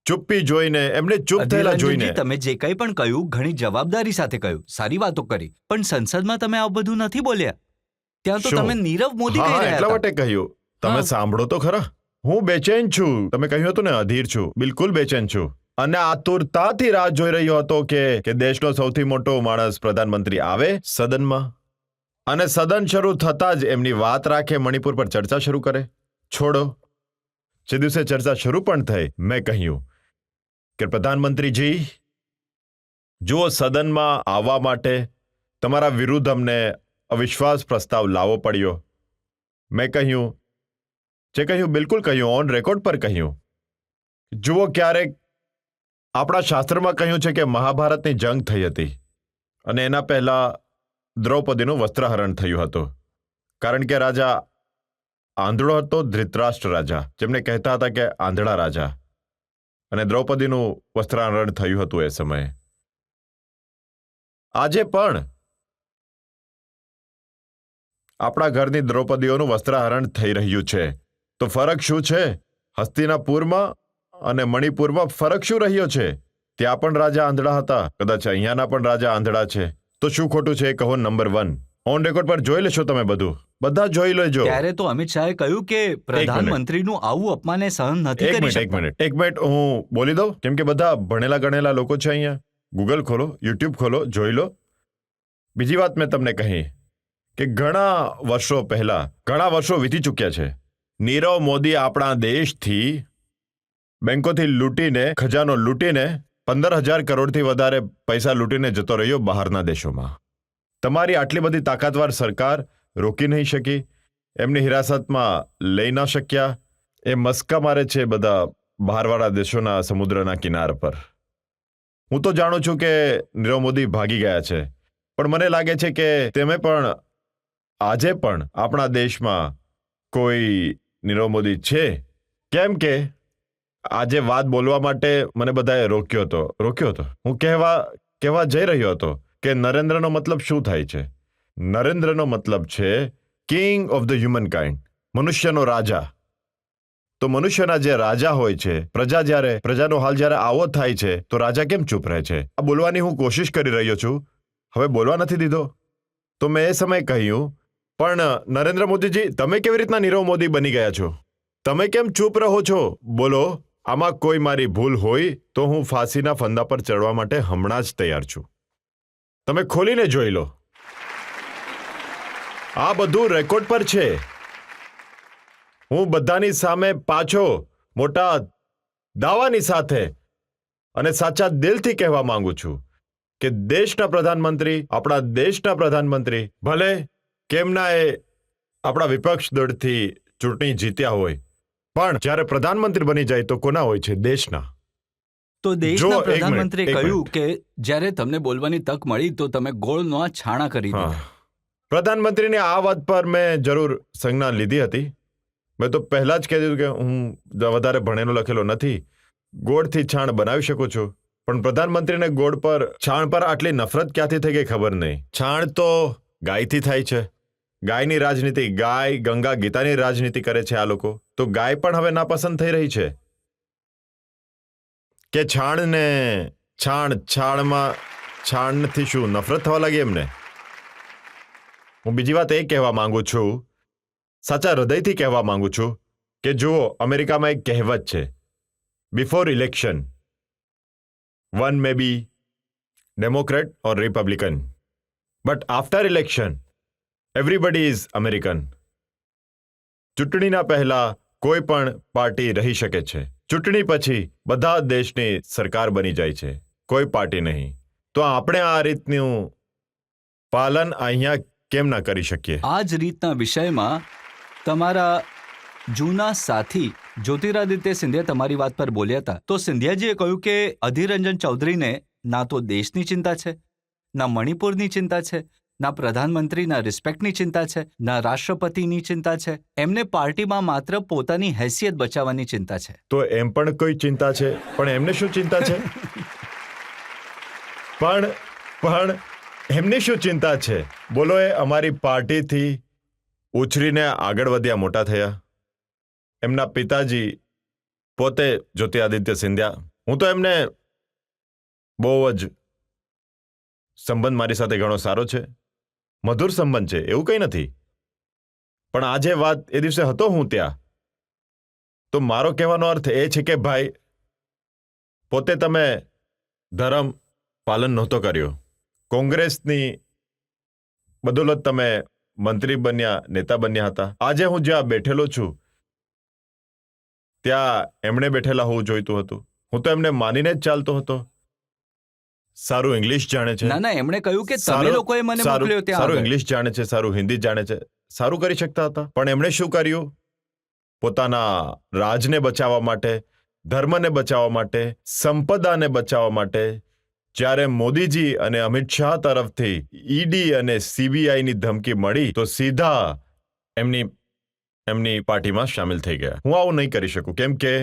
ચૂપ્પી જોઈને, એમને ચૂપ થયેલા જોઈને, અધિરંજનજી, તમે જે કંઈ પણ કહ્યું ઘણી જવાબદારી સાથે કહ્યું, સારી વાતો કરી, પણ સંસદમાં તમે આ બધું નથી બોલ્યા. ત્યાં તો શું? તમે નીરવ મોદી કહી રહ્યા એટલા હતા. માટે કહ્યું. તમે હા. સાંભળો તો ખરા. હું બેચેન છું. તમે કહ્યું હતું ને અધીર છું. બિલકુલ બેચેન છું. અને આતુરતાથી રાહ જોઈ રહ્યો હતો કે દેશનો સૌથી મોટો માણસ પ્રધાનમંત્રી આવે સદનમાં અને સદન શરૂ થતાં જ એમની વાત રાખે, મણિપુર પર ચર્ચા શરૂ કરે. છોડો, જે દિવસે ચર્ચા શરૂ પણ થઈ, મેં કહ્યું કે પ્રધાનમંત્રીજી, જુઓ, સદનમાં આવવા માટે તમારા વિરુદ્ધ અમને અવિશ્વાસ પ્રસ્તાવ લાવવો પડ્યો. મેં કહ્યું, જે કહ્યું બિલકુલ કહ્યું, ઓન રેકોર્ડ પર કહ્યું. જુઓ, ક્યારેક આપણા શાસ્ત્રમાં કહ્યું છે કે મહાભારતની જંગ થઈ હતી અને એના પહેલા દ્રૌપદીનું વસ્ત્રહરણ થયું હતું, કારણ કે રાજા આંધળો હતો, ધૃતરાષ્ટ્ર રાજા, જેમને કહેતા હતા કે આંધળા રાજા, અને દ્રૌપદીનું વસ્ત્રહરણ થયું હતું એ સમયે. આજે પણ આપણા ઘરની દ્રૌપદીઓનું વસ્ત્રહરણ થઈ રહ્યું છે. તો ફરક શું છે? હસ્તિનાપુરમાં અને મણિપુરમાં ફરક શું રહ્યો છે? ત્યાં પણ રાજા આંધળા હતા, કદાચ અહીંયાના પણ રાજા આંધળા છે. તો શું ખોટું છે એ કહો. નંબર 1, ઓન રેકોર્ડ પર જોઈ લેશો તમે, બધું બધા જોઈ લેજો. ત્યારે તો અમિત શાહે કહ્યું કે પ્રધાનમંત્રીનું આવું અપમાન એ સહન નથી એક કરી મિનિટ, એક શકતા. મિનિટ, એક મિનિટ, હું બોલી દઉં, કેમ કે બધા ભણેલા ગણેલા લોકો છે અહીંયા. ગૂગલ ખોલો, યુટ્યુબ ખોલો, જોઈ લો. બીજી વાત મેં તમને કહી કે ઘણા વર્ષો વીતી ચૂક્યા છે. નીરવ મોદી આપણા દેશથી બેંકોથી લૂંટીને, ખજાનો લૂંટીને 15,000 કરોડથી વધારે પૈસા લૂંટીને જતો રહ્યો બહારના દેશોમાં. તમારી આટલી બધી તાકાતવાર સરકાર રોકી નહીં શકી, એમની હિરાસતમાં લઈ ન શક્યા. એ મસ્કા મારે છે બધા બહારવાળા દેશોના સમુદ્રના કિનાર પર. હું તો જાણું છું કે નીરવ મોદી ભાગી ગયા છે, પણ મને લાગે છે કે તેમે પણ આજે પણ આપણા દેશમાં કોઈ નીરવ મોદી છે. કેમ કે આજે વાત બોલવા માટે મને બધાએ રોક્યો હતો. હું કહેવા જઈ રહ્યો હતો કે નરેન્દ્રનો મતલબ શું થાય છે? નરેન્દ્રનો મતલબ છે king of the human kind, મનુષ્યનો રાજા. તો મનુષ્યના જે રાજા હોય છે, પ્રજાનો હાલ જ્યારે આવો થાય છે તો રાજા કેમ ચૂપ રહે છે? આ બોલવાની હું કોશિશ કરી રહ્યો છું, હવે બોલવા નથી દીધો. તો મેં એ સમયે કહ્યું, પણ નરેન્દ્ર મોદીજી, તમે કેવી રીતના નીરવ મોદી બની ગયા છો? તમે કેમ ચૂપ રહો છો? બોલો. આમાં કોઈ મારી ભૂલ હોય તો હું ફાંસીના ફંદા પર ચડવા માટે હમણાં જ તૈયાર છું. તમે ખોલીને જોઈ લો. આ બધું રેકોર્ડ પર છે. હું બધાની સામે પાછો મોટા દાવાની સાથે અને સાચા દિલથી કહેવા માંગુ છું કે આપણા દેશના પ્રધાનમંત્રી ભલે કેમના એ આપણા વિપક્ષ દળથી ચૂંટણી જીત્યા હોય, પણ જ્યારે પ્રધાનમંત્રી બની જાય તો કોના હોય છે? દેશના. તો જો, દેશના એક પ્રધાનમંત્રીએ મિનિટ. કહ્યું કે જ્યારે તમને બોલવાની તક મળી તો તમે ગોળનો છાણા કરી હા. દીધા. પ્રધાનમંત્રીની આ વાત પર મેં જરૂર સંજ્ઞા લીધી હતી. મેં તો પહેલા જ કહી દીધું કે હું વધારે ભણેલો લખેલો નથી. ગોળથી છાણ બનાવી શકું છું, પણ પ્રધાનમંત્રીને ગોળ પર છાણ પર આટલી નફરત ક્યાંથી થઈ ગઈ ખબર નહીં. છાણ તો ગાયથી થાય છે. ગાયની રાજનીતિ, ગાય ગંગા ગીતાની રાજનીતિ કરે છે આ લોકો. તો ગાય પણ હવે નાપસંદ થઈ રહી છે કે છાણથી શું નફરત થવા લાગી એમને? હું બીજી વાત એ કહેવા માંગુ છું, સાચા હૃદયથી કહેવા માંગુ છું કે જુઓ, અમેરિકામાં એક કહેવત છે, before election one may be democrat or republican, but after election everybody is American. ચૂંટણીના પહેલા કોઈ પણ પાર્ટી રહી શકે છે, ચૂંટણી પછી બધા દેશની સરકાર બની જાય છે, કોઈ પાર્ટી નહીં. તો આપણે આ રીતનું પાલન અહીંયા કેમ ના કરી શકીએ? આ જ રીતના વિષયમાં તમારા જૂના સાથી જ્યોતિરાદિત્ય સિંધિયા તમારી વાત પર બોલ્યા હતા. તો સિંધિયાજીએ કહ્યું કે અધીર રંજન ચૌધરીને ના તો દેશની ચિંતા છે, ના મણિપુરની ચિંતા છે, ના પ્રધાનમંત્રીના રિસ્પેક્ટની ચિંતા છે, ના રાષ્ટ્રપતિની ચિંતા છે. એમને પાર્ટીમાં માત્ર પોતાની હેસિયત બચાવવાની ચિંતા છે. તો એમ પણ કોઈ ચિંતા છે, પણ એમને શું ચિંતા છે? પણ એમની શું ચિંતા છે? બોલો. એ અમારી પાર્ટીથી ઉછરીને આગળ વધ્યા, મોટા થયા. એમના પિતાજી પોતે જ્યોતિરાદિત્ય સિંધિયા. હું તો એમને બહુ જ સંબંધ મારી સાથે ઘણો સારો છે, મધુર સંબંધ છે, એવું કંઈ નથી. પણ આજે વાત એ દિવસે હતો હું ત્યાં, તો મારો કહેવાનો અર્થ એ છે કે ભાઈ, પોતે તમે ધર્મ પાલન નહોતો કર્યો. કોંગ્રેસની બદોલત તમે મંત્રી બન્યા, નેતા બન્યા હતા. આજે હું જ્યાં બેઠેલો છું ત્યાં એમણે બેઠેલા હોવું જોઈતું હતું. હું તો એમને માનીને જ ચાલતો હતો. સારું ઇંગ્લિશ જાણે છે. ના ના, એમણે કહ્યું કે તમે લોકોએ મને મોકલ્યો ત્યાં સારું આગળ. ઇંગ્લિશ જાણે છે, સારું હિન્દી જાણે છે, સારું કરી શકતા હતા. પણ એમણે શું કર્યું? પોતાના રાજને બચાવવા માટે, ધર્મને બચાવવા માટે, સંપદાને બચાવવા માટે જ્યારે મોદીજી અને અમિત શાહ તરફથી ઈડી અને સીબીઆઈની ધમકી મળી તો સીધા એમની પાર્ટીમાં સામેલ થઈ ગયા. હું આવું નહીં કરી શકું, કેમ કે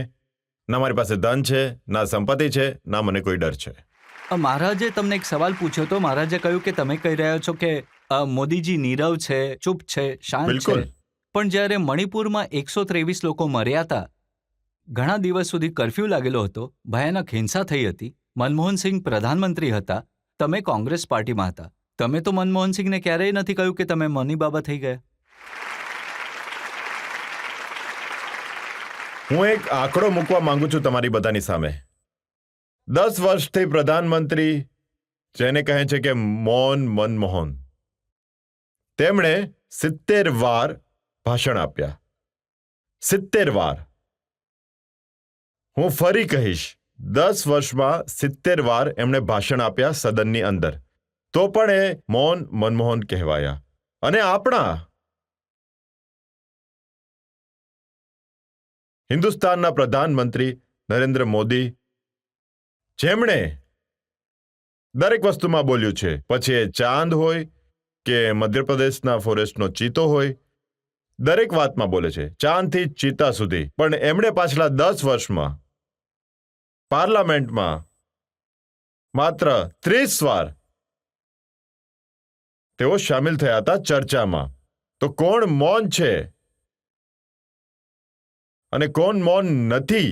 ના મારી પાસે ધન છે, ના સંપત્તિ છે, ના મને કોઈ ડર છે. મહારાજે તમને એક સવાલ પૂછ્યો તો મહારાજે કહ્યું કે તમે કહી રહ્યા છો કે મોદીજી નીરવ છે, ચૂપ છે, શાંત છે. બિલકુલ. પણ જ્યારે મણિપુરમાં 123 લોકો મર્યા હતા, ઘણા દિવસ સુધી કર્ફ્યુ લાગેલો હતો, ભયાનક હિંસા થઈ હતી, મનમોહનસિંહ પ્રધાનમંત્રી હતા, તમે કોંગ્રેસ પાર્ટીમાં હતા, તમે તો મનમોહનસિંહને ક્યારેય નથી કહ્યું કે તમે મની બાબા થઈ ગયા. હું એક આંકડો મૂકવા માંગુ છું તમારી બધાની સામે. 10 વર્ષથી પ્રધાનમંત્રી જેને કહે છે કે મનમોહન, તેમણે 70 વાર ભાષણ આપ્યા. 70 વાર. હું ફરી કહીશ, 10 વર્ષમાં 70 વાર એમણે ભાષણ આપ્યા સદનની અંદર. તો પણ એ મનમોહન કહેવાયા. અને આપણા હિન્દુસ્તાનના પ્રધાનમંત્રી નરેન્દ્ર મોદી, જેમણે દરેક વસ્તુમાં બોલ્યું છે, પછી એ ચાંદ હોય કે મધ્યપ્રદેશના ફોરેસ્ટનો ચીતો હોય, દરેક વાતમાં બોલે છે, ચાંદથી ચીતા સુધી. પણ એમણે પાછલા 10 વર્ષમાં પાર્લામેન્ટમાં માત્ર 30 વાર તેઓ સામેલ થયા હતા ચર્ચામાં. તો કોણ મૌન છે અને કોણ મૌન નથી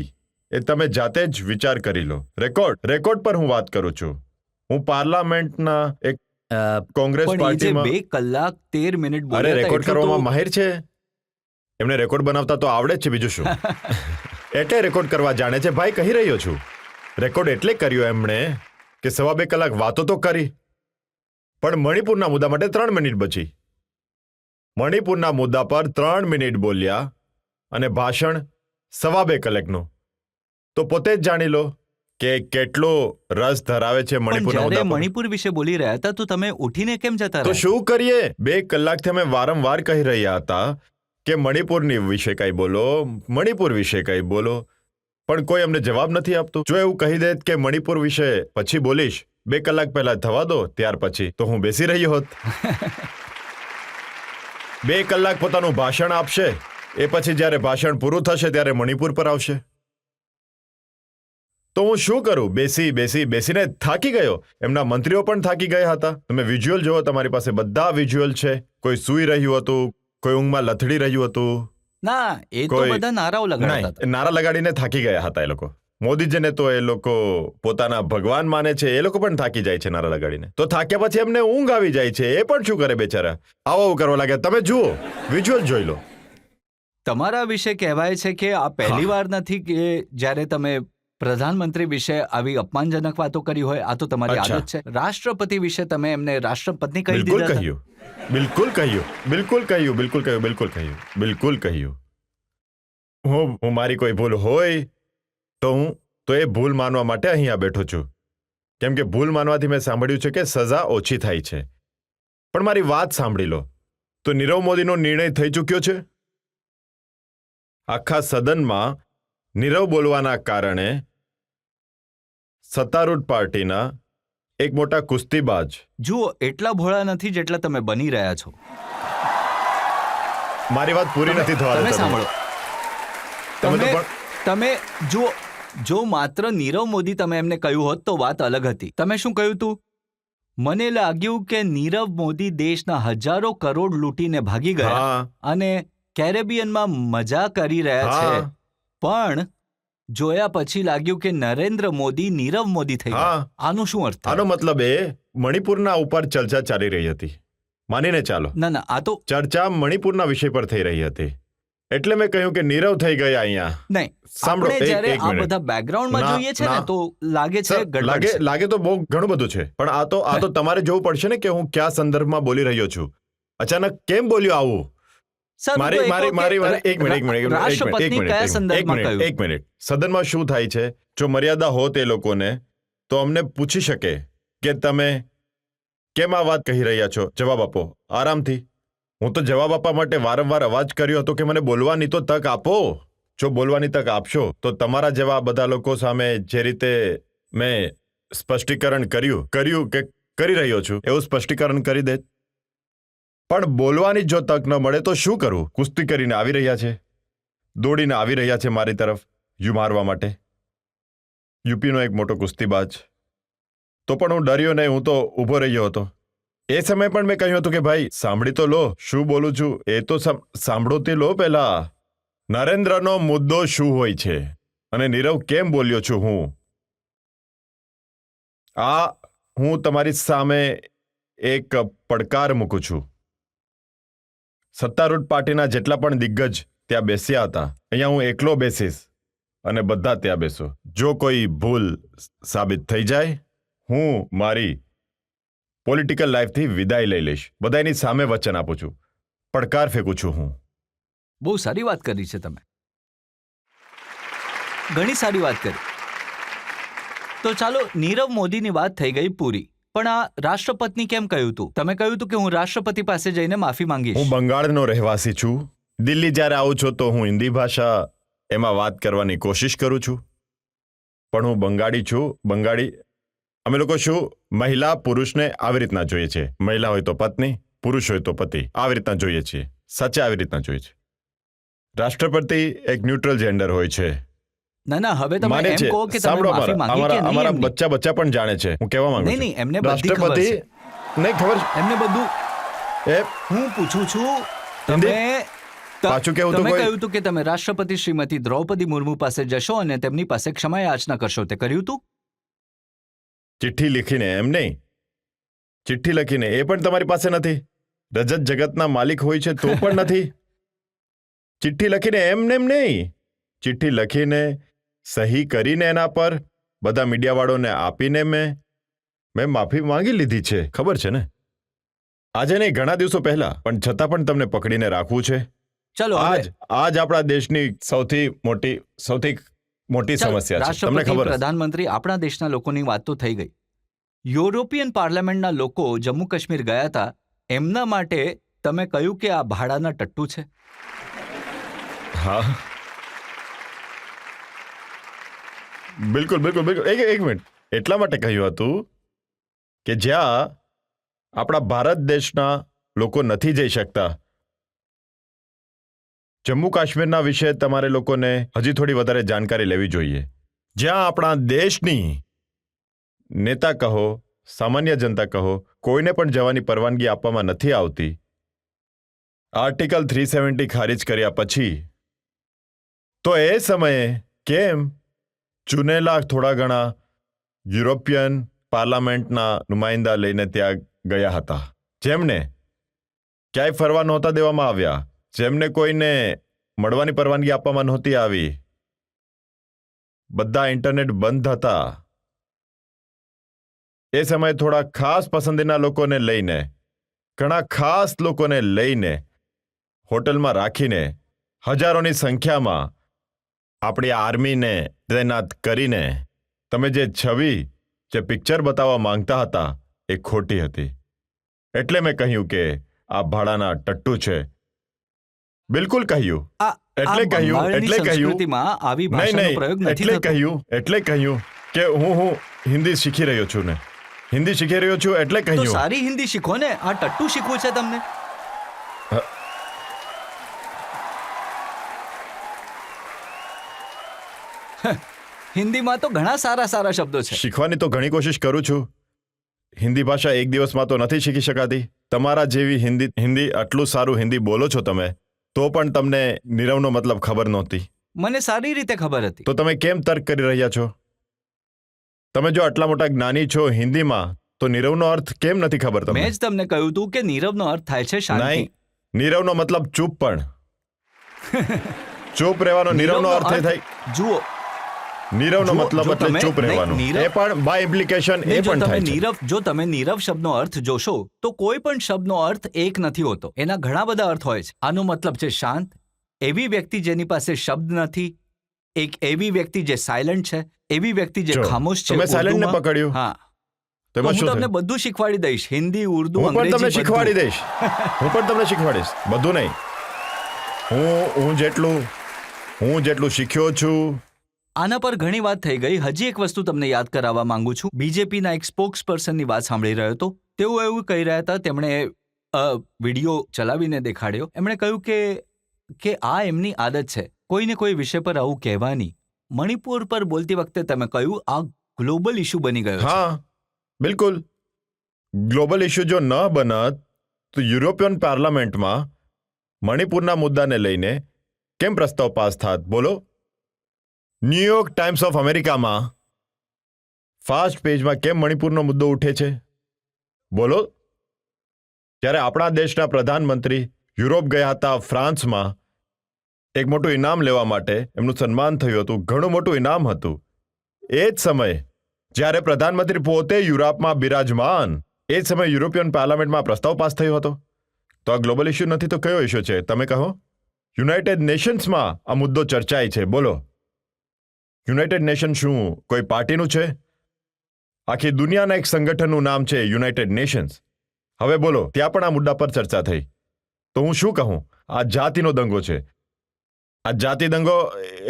એ તમે જાતે જ વિચાર કરી લો. રેકોર્ડ પર હું વાત કરું છું. હું પાર્લામેન્ટના એક કોંગ્રેસ પણ એ જે પાર્ટીમાં 2 કલાક 13 મિનિટ અરે બોલ્યા હતા, રેકોર્ડ એટલું તો- કરવામાં માહિર છે. એમને રેકોર્ડ બનાવતા તો આવડે જ છે, બીજું શું. એટલે રેકોર્ડ કરવા જાણે છે. ભાઈ, કહી રહ્યો છું, રેકોર્ડ એટલે કર્યો એમણે કે 2.5 કલાક વાતો તો કરી, પણ મણિપુરના મુદ્દા માટે 3 મિનિટ બચી. મણિપુરના મુદ્દા પર 3 મિનિટ બોલ્યા અને ભાષણ 2.5 કલાકનું. તો પોતે જ જાણી લો કે કેટલો રસ ધરાવે છે પણ મણિપુરના જ્યારે મુદ્દા પર. મણિપુર વિશે બોલી રહ્યા હતા તો તમે ઉઠીને કેમ જતા તો રહ્યા? શું કરીએ? 2 કલાકથી અમે વારંવાર કહી રહ્યા હતા કે મણિપુરની વિશે કંઈ બોલો, મણિપુર વિશે કંઈ બોલો, પણ કોઈ અમને જવાબ નથી આપતું. જો એવું કહી દે કે મણિપુર વિશે પછી બોલીશ, 2 કલાક પહેલા થવા દો, ત્યાર પછી તો હું બેસી રહ્યો હોત. 2 કલાક પોતાનું ભાષણ આપશે, એ પછી જ્યારે ભાષણ પૂરું થશે ત્યારે મણિપુર પર આવશે. તો હું શું કરું? બેસીને થાકી ગયો. એમના મંત્રીઓ પણ થાકી ગયા હતા. તમે વિઝ્યુઅલ જુઓ, તમારી પાસે બધા વિઝ્યુઅલ છે. કોઈ સૂઈ રહ્યું હતું, કોઈ ઊંઘમાં લથડી રહ્યું હતું. ના, એ તો બધા નારાઓ લગાડતા હતા. નારા લગાડીને થાકી ગયા હતા એ લોકો. મોદીજીને તો એ લોકો પોતાના ભગવાન માને છે, એ લોકો પણ થાકી જાય છે નારા લગાડીને. તો થાક્યા પછી એમને ઊંઘ આવી જાય છે. એ પણ શું કરે બેચારા? આવું કરવા લાગ્યા. તમે જુઓ, વિઝ્યુઅલ જોઈ લો. તમારા વિશે કહેવાય છે કે આ પહેલી વાર નથી કે જ્યારે તમે પ્રધાનમંત્રી વિશે આવી અપમાનજનક વાતો કરી હોય. આ તો તમારી આદત છે. રાષ્ટ્રપતિ વિશે તમે એમને રાષ્ટ્રપતિ કહી દીધા હતા. બિલકુલ કહ્યું. હું મારી કોઈ ભૂલ હોય તો એ ભૂલ માનવા માટે અહીંયા બેઠો છું. કેમ કે ભૂલ માનવાથી મેં સાંભળ્યું છે કે સજા ઓછી થાય છે. પણ મારી વાત સાંભળી લો. તો નીરવ મોદીનો નિર્ણય થઈ ચૂક્યો છે. આખા સદનમાં નીરવ બોલવાના કારણે સત્તારૂઢ પાર્ટીના એક મોટા કુસ્તીબાજ. જુઓ, એટલા ભોળા નથી જેટલા તમે બની રહ્યા છો. મારી વાત પૂરી નથી થવા તમે દેતા. સાંભળો. તમે જુઓ, જો માત્ર નીરવ મોદી તમે એમને કહ્યું હોત તો વાત અલગ હતી. તમે શું કહ્યું તું? મને લાગ્યું કે નીરવ મોદી દેશના હજારો કરોડ લૂંટીને ભાગી ગયા અને કેરેબિયનમાં મજા કરી રહ્યા છે. પણ જોયા પછી લાગ્યું કે નરેન્દ્ર મોદી નીરવ મોદી થઈ ગયા. આનું શું અર્થ? આનો મતલબ એ મણિપુરના ઉપર ચર્ચા ચાલી રહી હતી. માનીને ચાલો. ના, આ તો ચર્ચા મણિપુરના વિષય પર થઈ રહી હતી. એટલે મેં કહ્યું કે નીરવ થઈ ગયા અહીંયા. નહીં, આપણે જ્યારે આ બધા બેકગ્રાઉન્ડમાં જોઈએ છે ને તો લાગે છે ગડબડ. લાગે તો બહુ ઘણું બધું છે. પણ આ તો તમારે જોવું પડશે ને કે હું કયા સંદર્ભમાં બોલી રહ્યો છું. અચાનક કેમ બોલ્યો આવું? એક મિનિટ. સદનમાં શું થાય છે? જો મર્યાદા હોત એ લોકોને તો અમને પૂછી શકે કે તમે કેમ આ વાત કહી રહ્યા છો. જવાબ આપો આરામથી. હું તો જવાબ આપવા માટે વારંવાર અવાજ કર્યો હતો કે મને બોલવાની તો તક આપો. જો બોલવાની તક આપશો તો તમારા જેવા બધા લોકો સામે જે રીતે મેં સ્પષ્ટીકરણ કર્યું કે કરી રહ્યો છું એવું સ્પષ્ટીકરણ કરી દે. પણ બોલવાની જો તક ન મળે તો શું કરવું? કુસ્તી કરીને આવી રહ્યા છે, દોડીને આવી રહ્યા છે મારી તરફ યુ મારવા માટે. યુપીનો એક મોટો કુસ્તીબાજ. તો પણ હું ડર્યો નહીં, હું તો ઊભો રહ્યો હતો. એ સમયે પણ મેં કહ્યું હતું કે ભાઈ સાંભળી તો લો, શું બોલું છું એ તો સાંભળો તે લો પહેલા. નરેન્દ્રનો મુદ્દો શું હોય છે અને નીરવ કેમ બોલ્યો છું હું તમારી સામે એક પડકાર મૂકું છું. સત્તારૂઢ પાર્ટીના જેટલા પણ દિગ્ગજ ત્યાં બેસ્યા હતા, અહીંયા હું એકલો બેસીશ અને બધા ત્યાં બેસો. જો કોઈ ભૂલ સાબિત થઈ જાય, હું મારી પોલિટિકલ લાઈફથી વિદાય લઈ લઈશ. બધાની સામે વચન આપું છું, પડકાર ફેંકું છું હું. બહુ સારી વાત કરી છે તમે, ઘણી સારી વાત કરી. તો ચાલો, નીરવ મોદીની વાત થઈ ગઈ પૂરી. પણ આ રાષ્ટ્રપતિની કેમ કહ્યું તું? તમે કહ્યું તું કે હું રાષ્ટ્રપતિ પાસે જઈને માફી માંગીશ. હું બંગાળનો રહેવાસી છું. દિલ્હી જ્યારે આવું છું તો હું હિન્દી ભાષા એમાં વાત કરવાની કોશિશ કરું છું. પણ હું બંગાળી છું. બંગાળી અમે લોકો શું મહિલા પુરુષને આવી રીતના જોઈએ છે. મહિલા હોય તો પત્ની, પુરુષ હોય તો પતિ, આવી રીતના જોઈએ છીએ. સાચે આવી રીતના જોઈએ છે. રાષ્ટ્રપતિ એક ન્યુટ્રલ જેન્ડર હોય છે. ના, હવે તમે એમ કહો કે તમે માફી માંગી કે નહીં. અમારા બચ્ચા પણ જાણે છે હું કહેવા માંગુ છું. નહીં, એમને બધી ખબર છે. નહીં ખબર એમને બધું. હું પૂછું છું, તમે પાછું કેવું તો કહ્યું તું કે તમે રાષ્ટ્રપતિ શ્રીમતી દ્રૌપદી મુર્મુ પાસે જશો અને તેમની પાસે ક્ષમા યાચના કરશો. તે કર્યું તું? ચિઠ્ઠી લીખીને? એમ નહીં, ચિઠ્ઠી લખીને. એ પણ તમારી પાસે નથી. રજત જગતના માલિક હોય છે તો પણ નથી. ચિઠ્ઠી લખીને એમ નહીં, ચિઠ્ઠી લખીને સહી કરીને એના પર બધા મીડિયાવાળોને આપીને મેં માફી માંગી લીધી છે. ખબર છે ને? આજે નહીં, ઘણા દિવસો પહેલા. પણ છતાં પણ તમને પકડીને રાખવું છે. ચલો, આજ આપણા દેશની સૌથી મોટી સમસ્યા છે. તમને ખબર? પ્રધાનમંત્રી, આપણા દેશના લોકોની વાત તો થઈ ગઈ. યુરોપિયન પાર્લામેન્ટના લોકો જમ્મુ કાશ્મીર ગયા હતા, એમના માટે તમે કહ્યું કે આ ભાડાના ટટ્ટુ છે. હા, બિલકુલ બિલકુલ બિલકુલ. એક મિનિટ. એટલા માટે કહ્યું હતું કે જ્યાં આપણા ભારત દેશના લોકો નથી જઈ શકતા, જમ્મુ કાશ્મીરના વિશે તમારે લોકોને હજી થોડી વધારે જાણકારી લેવી જોઈએ. જ્યાં આપણા દેશની નેતા કહો, સામાન્ય જનતા કહો, કોઈને પણ જવાની પરવાનગી આપવામાં નથી આવતી. આર્ટિકલ 370 ખારિજ કર્યા પછી તો એ સમયે કેમ ચૂનેલા થોડા ઘણા યુરોપિયન પાર્લામેન્ટના નુમાઇંદા લઈને ત્યાં ગયા હતા, જેમને ક્યાંય ફરવા નહોતા દેવામાં આવ્યા, જેમને કોઈને મળવાની પરવાનગી આપવામાં નહોતી આવી, બધા ઇન્ટરનેટ બંધ હતા. એ સમયે થોડા ખાસ પસંદીના લોકોને લઈને, ઘણા ખાસ લોકોને લઈને હોટલમાં રાખીને હજારોની સંખ્યામાં આપણી આર્મીને તૈનાત કરીને તમે જે છબી, જે પિક્ચર બતાવવા માંગતા હતા એ ખોટી હતી. એટલે મેં કહ્યું કે આ ભાડાના ટટ્ટુ છે. બિલકુલ કહ્યું. એટલે કહ્યું કે હું હિન્દી શીખી રહ્યો છું ને, હિન્દી શીખી રહ્યો છું એટલે કહ્યું. સારી હિન્દી શીખો ને, આ ટટ્ટુ શીખવું છે તમને? હિન્દીમાં તો ઘણા સારા સારા શબ્દો છે. શીખવાની તો ઘણી કોશિશ કરું છું. હિન્દી ભાષા એક દિવસમાં તો નથી શીખી શકાતી. તમારા જેવી હિન્દી આટલું સારું હિન્દી બોલો છો તમે, તો પણ તમને નીરવનો મતલબ ખબર નહોતી. મને સારી રીતે ખબર હતી. તો તમે કેમ તર્ક કરી રહ્યા છો? તમે જો આટલા મોટા જ્ઞાની છો હિન્દીમાં, તો નીરવનો અર્થ કેમ નથી ખબર તમને? મેં જ તમને કહ્યું હતું કે નીરવનો અર્થ થાય છે શાંતિ. નહીં, નીરવનો મતલબ ચૂપ પણ. ચૂપ રહેવાનો નીરવનો અર્થ થાય. જુઓ, નીરવનો મતલબ એટલે ચૂપ રહેવાનું. એ પણ બાય ઇમ્પ્લિકેશન એ પણ થાય છે. જો તમે નીરવ શબ્દનો અર્થ જોશો તો કોઈ પણ શબ્દનો અર્થ એક નથી હોતો, એના ઘણા બધા અર્થ હોય છે. આનો મતલબ છે શાંત, એવી વ્યક્તિ જેની પાસે શબ્દ નથી, એક એવી વ્યક્તિ જે સાયલન્ટ છે, એવી વ્યક્તિ જે ખામોશ છે. તમે સાયલન્ટ ને પકડ્યું. હા, તેમાં હું શું તમને બધું શીખવાડી દઈશ, હિન્દી, ઉર્દુ, હું પણ તમને અંગ્રેજી, શીખવાડી દઈશ. હું પણ તમને શીખવાડીશ, બધું નહીં. હું જેટલું શીખ્યો છું. આના પર ઘણી વાત થઈ ગઈ. હજી એક વસ્તુ તમને યાદ કરાવવા માંગુ છું. બીજેપીના એક સ્પોક્સ પર્સનની વાત સાંભળી રહ્યો હતો. તેઓ એવું કહી રહ્યા હતા, તેમણે વિડીયો ચલાવીને દેખાડ્યો. એમણે કહ્યું કે આ એમની આદત છે કોઈને કોઈ વિષય પર આવું કહેવાની. મણિપુર પર બોલતી વખતે તમે કહ્યું આ ગ્લોબલ ઇશ્યુ બની ગયો છે. હા, બિલકુલ. ગ્લોબલ ઇશ્યુ જો ન બનત તો યુરોપિયન પાર્લામેન્ટમાં મણિપુરના મુદ્દાને લઈને કેમ પ્રસ્તાવ પાસ થાત? બોલો. ન્યૂયોર્ક ટાઈમ્સ ઓફ અમેરિકામાં ફાસ્ટ પેજમાં કેમ મણિપુરનો મુદ્દો ઉઠે છે? બોલો. જ્યારે આપણા દેશના પ્રધાનમંત્રી યુરોપ ગયા હતા, ફ્રાન્સમાં એક મોટું ઇનામ લેવા માટે, એમનું સન્માન થયું હતું, ઘણું મોટું ઇનામ હતું. એ જ સમયે જ્યારે પ્રધાનમંત્રી પોતે યુરોપમાં બિરાજમાન, એ જ સમયે યુરોપિયન પાર્લામેન્ટમાં પ્રસ્તાવ પાસ થયો હતો. તો આ ગ્લોબલ ઇશ્યુ નથી તો કયો ઇશ્યુ છે? તમે કહો. યુનાઇટેડ નેશન્સમાં આ મુદ્દો ચર્ચાય છે. બોલો. યુનાઇટેડ નેશન શું કોઈ પાર્ટીનું છે? આખી દુનિયાના એક સંગઠનનું નામ છે યુનાઇટેડ નેશન્સ. હવે બોલો, ત્યાં પણ આ મુદ્દા પર ચર્ચા થઈ. તો હું શું કહું? આ જાતિનો દંગો છે. આ જાતિ દંગો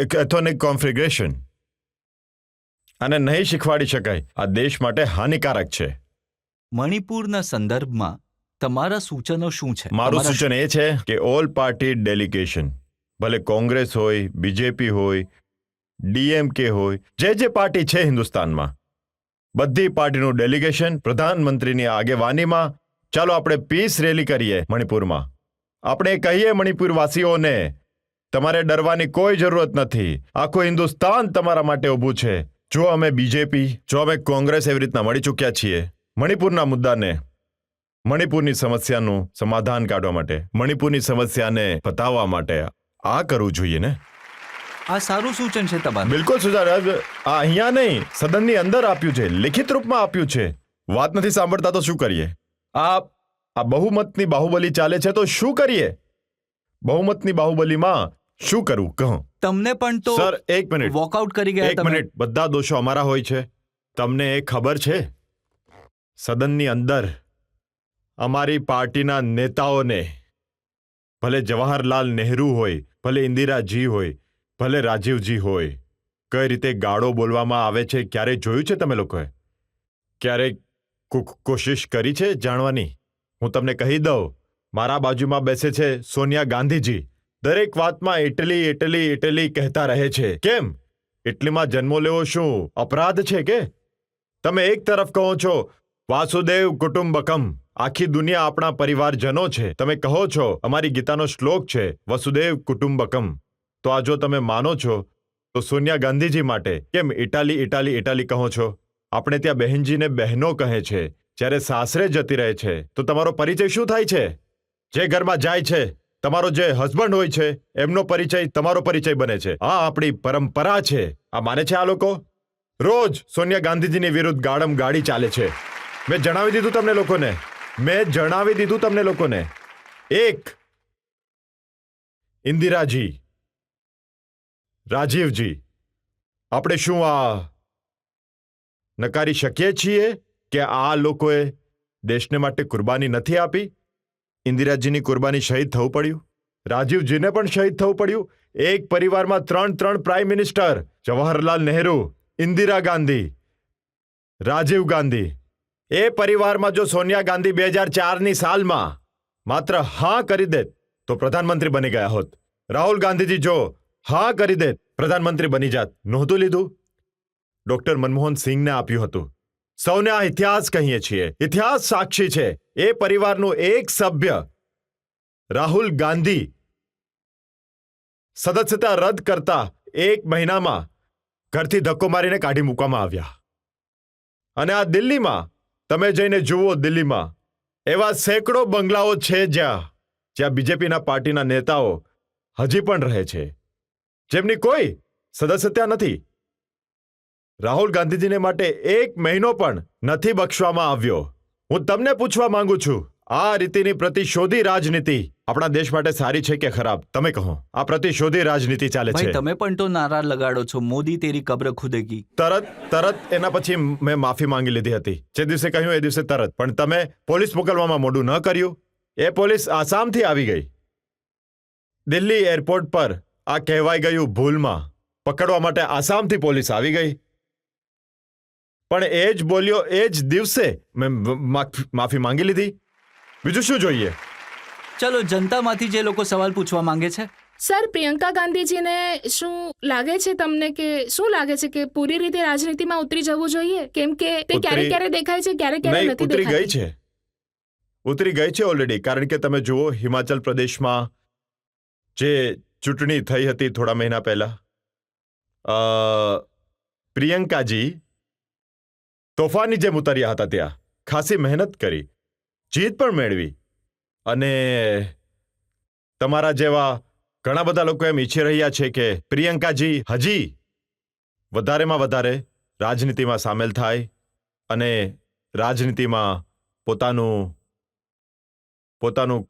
એક એથનિક કોન્ફિગરેશન. આને નહીં શીખવાડી શકાય. આ દેશ માટે હાનિકારક છે. મણિપુરના સંદર્ભમાં તમારા સૂચનો શું છે? મારું સૂચન એ છે કે ઓલ પાર્ટી ડેલિગેશન, ભલે કોંગ્રેસ હોય, બીજેપી હોય, ડીએમકે હોય, જે પાર્ટી છે હિન્દુસ્તાનમાં, બધી પાર્ટીનું ડેલિગેશન પ્રધાનમંત્રીની આગેવાનીમાં ચાલો આપણે પીસ રેલી કરીએ મણિપુરમાં. આપણે કહીએ મણિપુરવાસીઓને તમારે ડરવાની કોઈ જરૂરત નથી. આખું હિન્દુસ્તાન તમારા માટે ઊભું છે. જો અમે બીજેપી, જો અમે કોંગ્રેસ એવી રીતના મળી ચૂક્યા છીએ મણિપુરના મુદ્દાને, મણિપુરની સમસ્યાનું સમાધાન કાઢવા માટે, મણિપુરની સમસ્યાને પતાવવા માટે આ કરવું જોઈએ ને. આ સારું સૂચન છે તમારું. બિલકુલ સુધાર. આ અહીંયા નહીં, સદનની અંદર આપ્યું છે, લિખિત રૂપમાં આપ્યું છે. વાત નથી સાંભળતા તો શું કરીએ? આ બહુમતની બાહુબલી ચાલે છે તો શું કરીએ? બહુમતની બાહુબલીમાં શું કરવું કહો? તમને પણ તો સર એક મિનિટ, વોકઆઉટ કરી ગયા. એક મિનિટ. બધા દોષો અમારા હોય છે. તમને એ ખબર છે? સદનની અંદર અમારી પાર્ટીના નેતાઓને, ભલે જવાહરલાલ નહેરુ હોય, ભલે ઇન્દિરાજી હોય, ભલે રાજીવજી હોય, કઈ રીતે ગાળો બોલવામાં આવે છે ક્યારેય જોયું છે તમે લોકોએ? ક્યારેક કોશિશ કરી છે જાણવાની? હું તમને કહી દઉં, મારા બાજુમાં બેસે છે સોનિયા ગાંધીજી. દરેક વાતમાં ઇટલી ઇટલી ઇટલી કહેતા રહે છે. કેમ? ઇટલીમાં જન્મો લેવો શું અપરાધ છે કે? તમે એક તરફ કહો છો વાસુદેવ કુટુંબકમ, આખી દુનિયા આપણા પરિવારજનો છે. તમે કહો છો અમારી ગીતાનો શ્લોક છે વસુદેવ કુટુંબકમ. તો આ જો તમે માનો છો તો સોનિયા ગાંધીજી માટે કેમ ઇટાલી ઇટાલી ઇટાલી કહો છો? આપણે ત્યાં બહેનજીને બહેનો કહે છે. જ્યારે સાસરે જતી રહે છે તો તમારો પરિચય શું થાય છે? જે ઘરમાં જાય છે તમારો જે હસબન્ડ હોય છે એમનો પરિચય તમારો પરિચય બને છે. આ આપણી પરંપરા છે. આ માને છે આ લોકો? રોજ સોનિયા ગાંધીજીની વિરુદ્ધ ગાળમ ગાડી ચાલે છે. મેં જણાવી દીધું તમને લોકોને. એક ઇન્દિરાજી, રાજીવજી, આપણે શું આ નકારી શકીએ છીએ કે આ લોકોએ દેશને માટે કુરબાની નથી આપી? ઇન્દિરાજીની કુરબાની શહીદ થવું પડ્યું, રાજીવજીને પણ શહીદ થવું પડ્યું. એક પરિવારમાં 3 પ્રાઇમ મિનિસ્ટર, જવાહરલાલ નહેરુ, ઇન્દિરા ગાંધી, રાજીવ ગાંધી. એ પરિવારમાં જો સોનિયા ગાંધી 2004ની સાલમાં માત્ર હા કરી દેત તો પ્રધાનમંત્રી બની ગયા હોત. રાહુલ ગાંધીજી જો હા કરી દેત પ્રધાનમંત્રી બની જાત. નહોતું લીધું. ડોક્ટર મનમોહન સિંહને આપ્યું હતું. સૌને આ ઇતિહાસ કહીએ છીએ. ઇતિહાસ સાક્ષી છે. એ પરિવારનું એક સભ્ય રાહુલ ગાંધી સદસ્યતા રદ કરતા 1 મહિનામાં ઘરથી ધક્કો મારીને કાઢી મૂકવામાં આવ્યા. અને આ દિલ્હીમાં તમે જઈને જુઓ, દિલ્હીમાં એવા સેંકડો બંગલાઓ છે જ્યાં બીજેપીના પાર્ટીના નેતાઓ હજી પણ રહે છે, જેમની કોઈ સદસ્યતા નથી. રાહુલ ગાંધીજીને માટે 1 મહિનો પણ નથી બક્ષવામાં આવ્યો. હું તમને પૂછવા માંગુ છું, આ રીતિની પ્રતિશોધી રાજનીતિ આપણા દેશ માટે સારી છે કે ખરાબ? તમે કહો. આ પ્રતિશોધી રાજનીતિ ચાલે છે. ભાઈ તમે પણ તો નારા લગાડો છો, મોદી તેરી કબ્ર ખુદેગી. તરત એના પછી મેં માફી માંગી લીધી હતી. જે દિવસે કહ્યું એ દિવસે તરત. પણ તમે પોલીસ મોકલવામાં મોડું ન કર્યું. એ પોલીસ આસામથી આવી ગઈ. દિલ્હી એરપોર્ટ પર આ કહેવાય ગયું ભૂલમાં પકડવા માટે આસામથી પોલીસ આવી ગઈ. પણ એ જ બોલ્યો એ જ દિવસે મેં માફી માંગી લીધી. બીજું શું જોઈએ? ચલો, જનતામાંથી જે લોકો સવાલ પૂછવા માંગે છે. સર, પ્રિયંકા ગાંધીજીને શું લાગે છે તમને કે પૂરી રીતે રાજનીતિમાં ઉતરી જવું જોઈએ? કેમ કે તે ક્યારે દેખાય છે, ક્યારે નહીં, નથી ઉતરી ગઈ દેખાતી. છે. ઉતરી ગઈ છે ઓલરેડી. કારણ કે તમે જુઓ, હિમાચલ પ્રદેશમાં જે ચૂંટણી થઈ હતી થોડા મહિના પહેલા, પ્રિયંકાજી તોફાની જેમ ઉતર્યા હતા. ત્યાં ખાસી મહેનત કરી, જીત પણ મેળવી. અને તમારા જેવા ઘણા બધા લોકો એમ ઈચ્છી રહ્યા છે કે પ્રિયંકાજી હજી વધારેમાં વધારે રાજનીતિમાં સામેલ થાય અને રાજનીતિમાં પોતાનું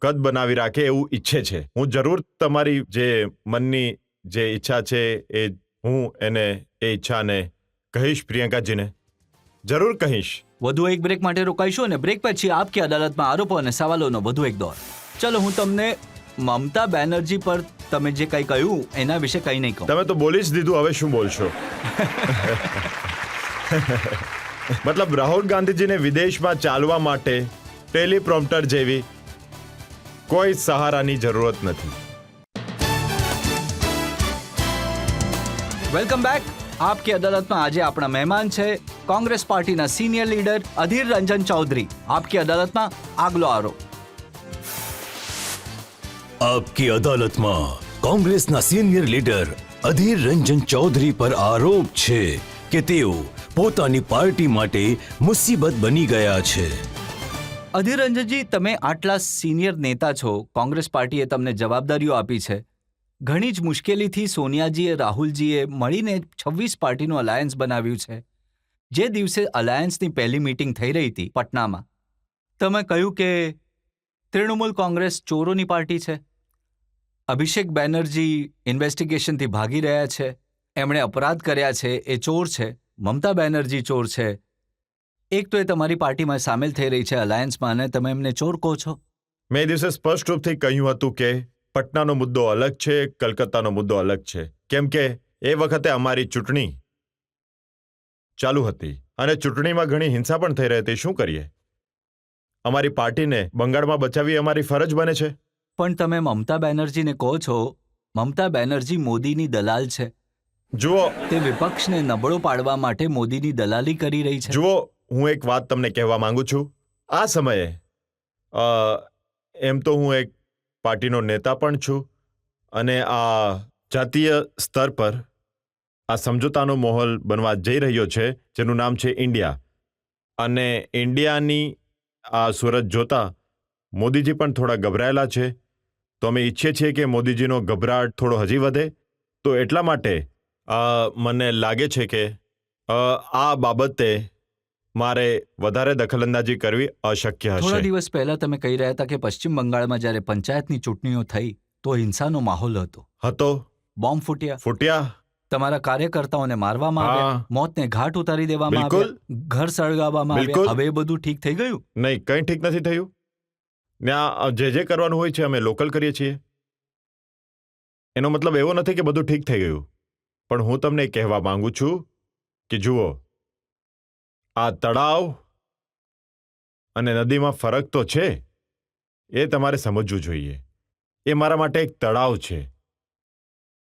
કદ બનાવી રાખે એવું ઈચ્છે છે. હું જરૂર તમારી જે મનની જે ઈચ્છા છે એ હું એને એ ઈચ્છાને કહીશ. પ્રિયંકાજીને જરૂર કહીશ. વધુ એક બ્રેક માટે રોકાઈશું અને બ્રેક પછી આપકી અદાલતમાં આરોપો અને સવાલોનો વધુ એક દોર. ચલો, હું તમને મમતા બેનર્જી પર તમે જે કંઈ કહ્યું એના વિશે કંઈ નહીં કહું. તમે તો બોલી જ દીધું, હવે શું બોલશો? મતલબ રાહુલ ગાંધીજીને વિદેશમાં ચાલવા માટે ટેલિપ્રોમ્પ્ટર જેવી કોઈ સહારાની જરૂરત નથી. Welcome back. આપકી અદાલતમાં આજે આપણા મહેમાન છે કોંગ્રેસ પાર્ટીના સિનિયર લીડર અધીર રંજન ચૌધરી. આપકી અદાલતમાં આગલો આરોપ. આપકી અદાલતમાં કોંગ્રેસના સિનિયર લીડર અધીર રંજન ચૌધરી પર આરોપ છે કે તેઓ પોતાની પાર્ટી માટે મુસીબત બની ગયા છે. અધીર રંજનજી, તમે આટલા સિનિયર નેતા છો, કોંગ્રેસ પાર્ટીએ તમને જવાબદારીઓ આપી છે. ઘણી જ મુશ્કેલીથી સોનિયાજીએ, રાહુલજીએ મળીને 26 પાર્ટીનું અલાયન્સ બનાવ્યું છે. જે દિવસે અલાયન્સની પહેલી મીટિંગ થઈ રહી હતી પટનામાં, તમે કહ્યું કે તૃણમૂલ કોંગ્રેસ ચોરોની પાર્ટી છે. અભિષેક બેનર્જી ઇન્વેસ્ટિગેશનથી ભાગી રહ્યા છે. એમણે અપરાધ કર્યા છે, એ ચોર છે. મમતા બેનર્જી ચોર છે. એક તો એ તમારી પાર્ટીમાં સામેલ થઈ રહી છે અલાયન્સમાં, અને તમે એમને ચોર કહો છો. મેં એ દિવસે સ્પષ્ટ રૂપથી કહ્યું હતું કે પટનાનો મુદ્દો અલગ છે, કલકત્તાનો મુદ્દો અલગ છે. કેમ કે એ વખતે અમારી ચૂંટણી ચાલુ હતી અને ચૂંટણીમાં ઘણી હિંસા પણ થઈ રહી હતી. શું કરીએ? અમારી પાર્ટીને બંગાળમાં બચાવવી અમારી ફરજ બને છે. પણ તમે મમતા બેનર્જીને કહો છો, મમતા બેનર્જી મોદીની દલાલ છે. જુઓ તે વિપક્ષને નબળો પાડવા માટે મોદીની દલાલી કરી રહી છે. જુઓ, હું એક વાત તમને કહેવા માંગુ છું. આ સમયે એમ તો હું એક પાર્ટીનો નેતા પણ છું અને આ જાતીય સ્તર પર આ સમજોતાનો માહોલ બનવા જઈ રહ્યો છે, જેનું નામ છે ઇન્ડિયા. અને ઇન્ડિયાની આ સુરત જોતા મોદીજી પણ થોડા ગભરાયેલા છે. તો અમે ઈચ્છીએ છીએ કે મોદીજીનો ગભરાટ થોડો હજી વધે. તો એટલા માટે મને લાગે છે કે આ બાબતે મારે વધારે દખલઅંદાજી કરવી અશક્ય થોડા હશે. દિવસ પહેલા તમે કહી રહ્યા હતા કે પશ્ચિમ બંગાળમાં જ્યારે પંચાયતની ચૂંટણીઓ થઈ તો હિંસાનો માહોલ હતો, બોમ્બ ફૂટ્યા, તમારા કાર્યકર્તાઓને મારવામાં આવ્યા, હા. મોતને ઘાટ ઉતારી દેવામાં બિલકુલ. આવ્યા, ઘર સળગાવવામાં બિલકુલ. આવ્યા. હવે એ બધું ઠીક થઈ ગયું? નહીં, કંઈ ઠીક નથી થયું. ત્યાં જે કરવાનું હોય છે અમે લોકલ કરીએ છીએ. એનો મતલબ એવો નથી કે બધું ઠીક થઈ ગયું. પણ હું તમને કહેવા માંગુ છું કે જુઓ, આ તળાવ અને નદીમાં ફરક તો છે, એ તમારે સમજવું જોઈએ. એ મારા માટે એક તળાવ છે,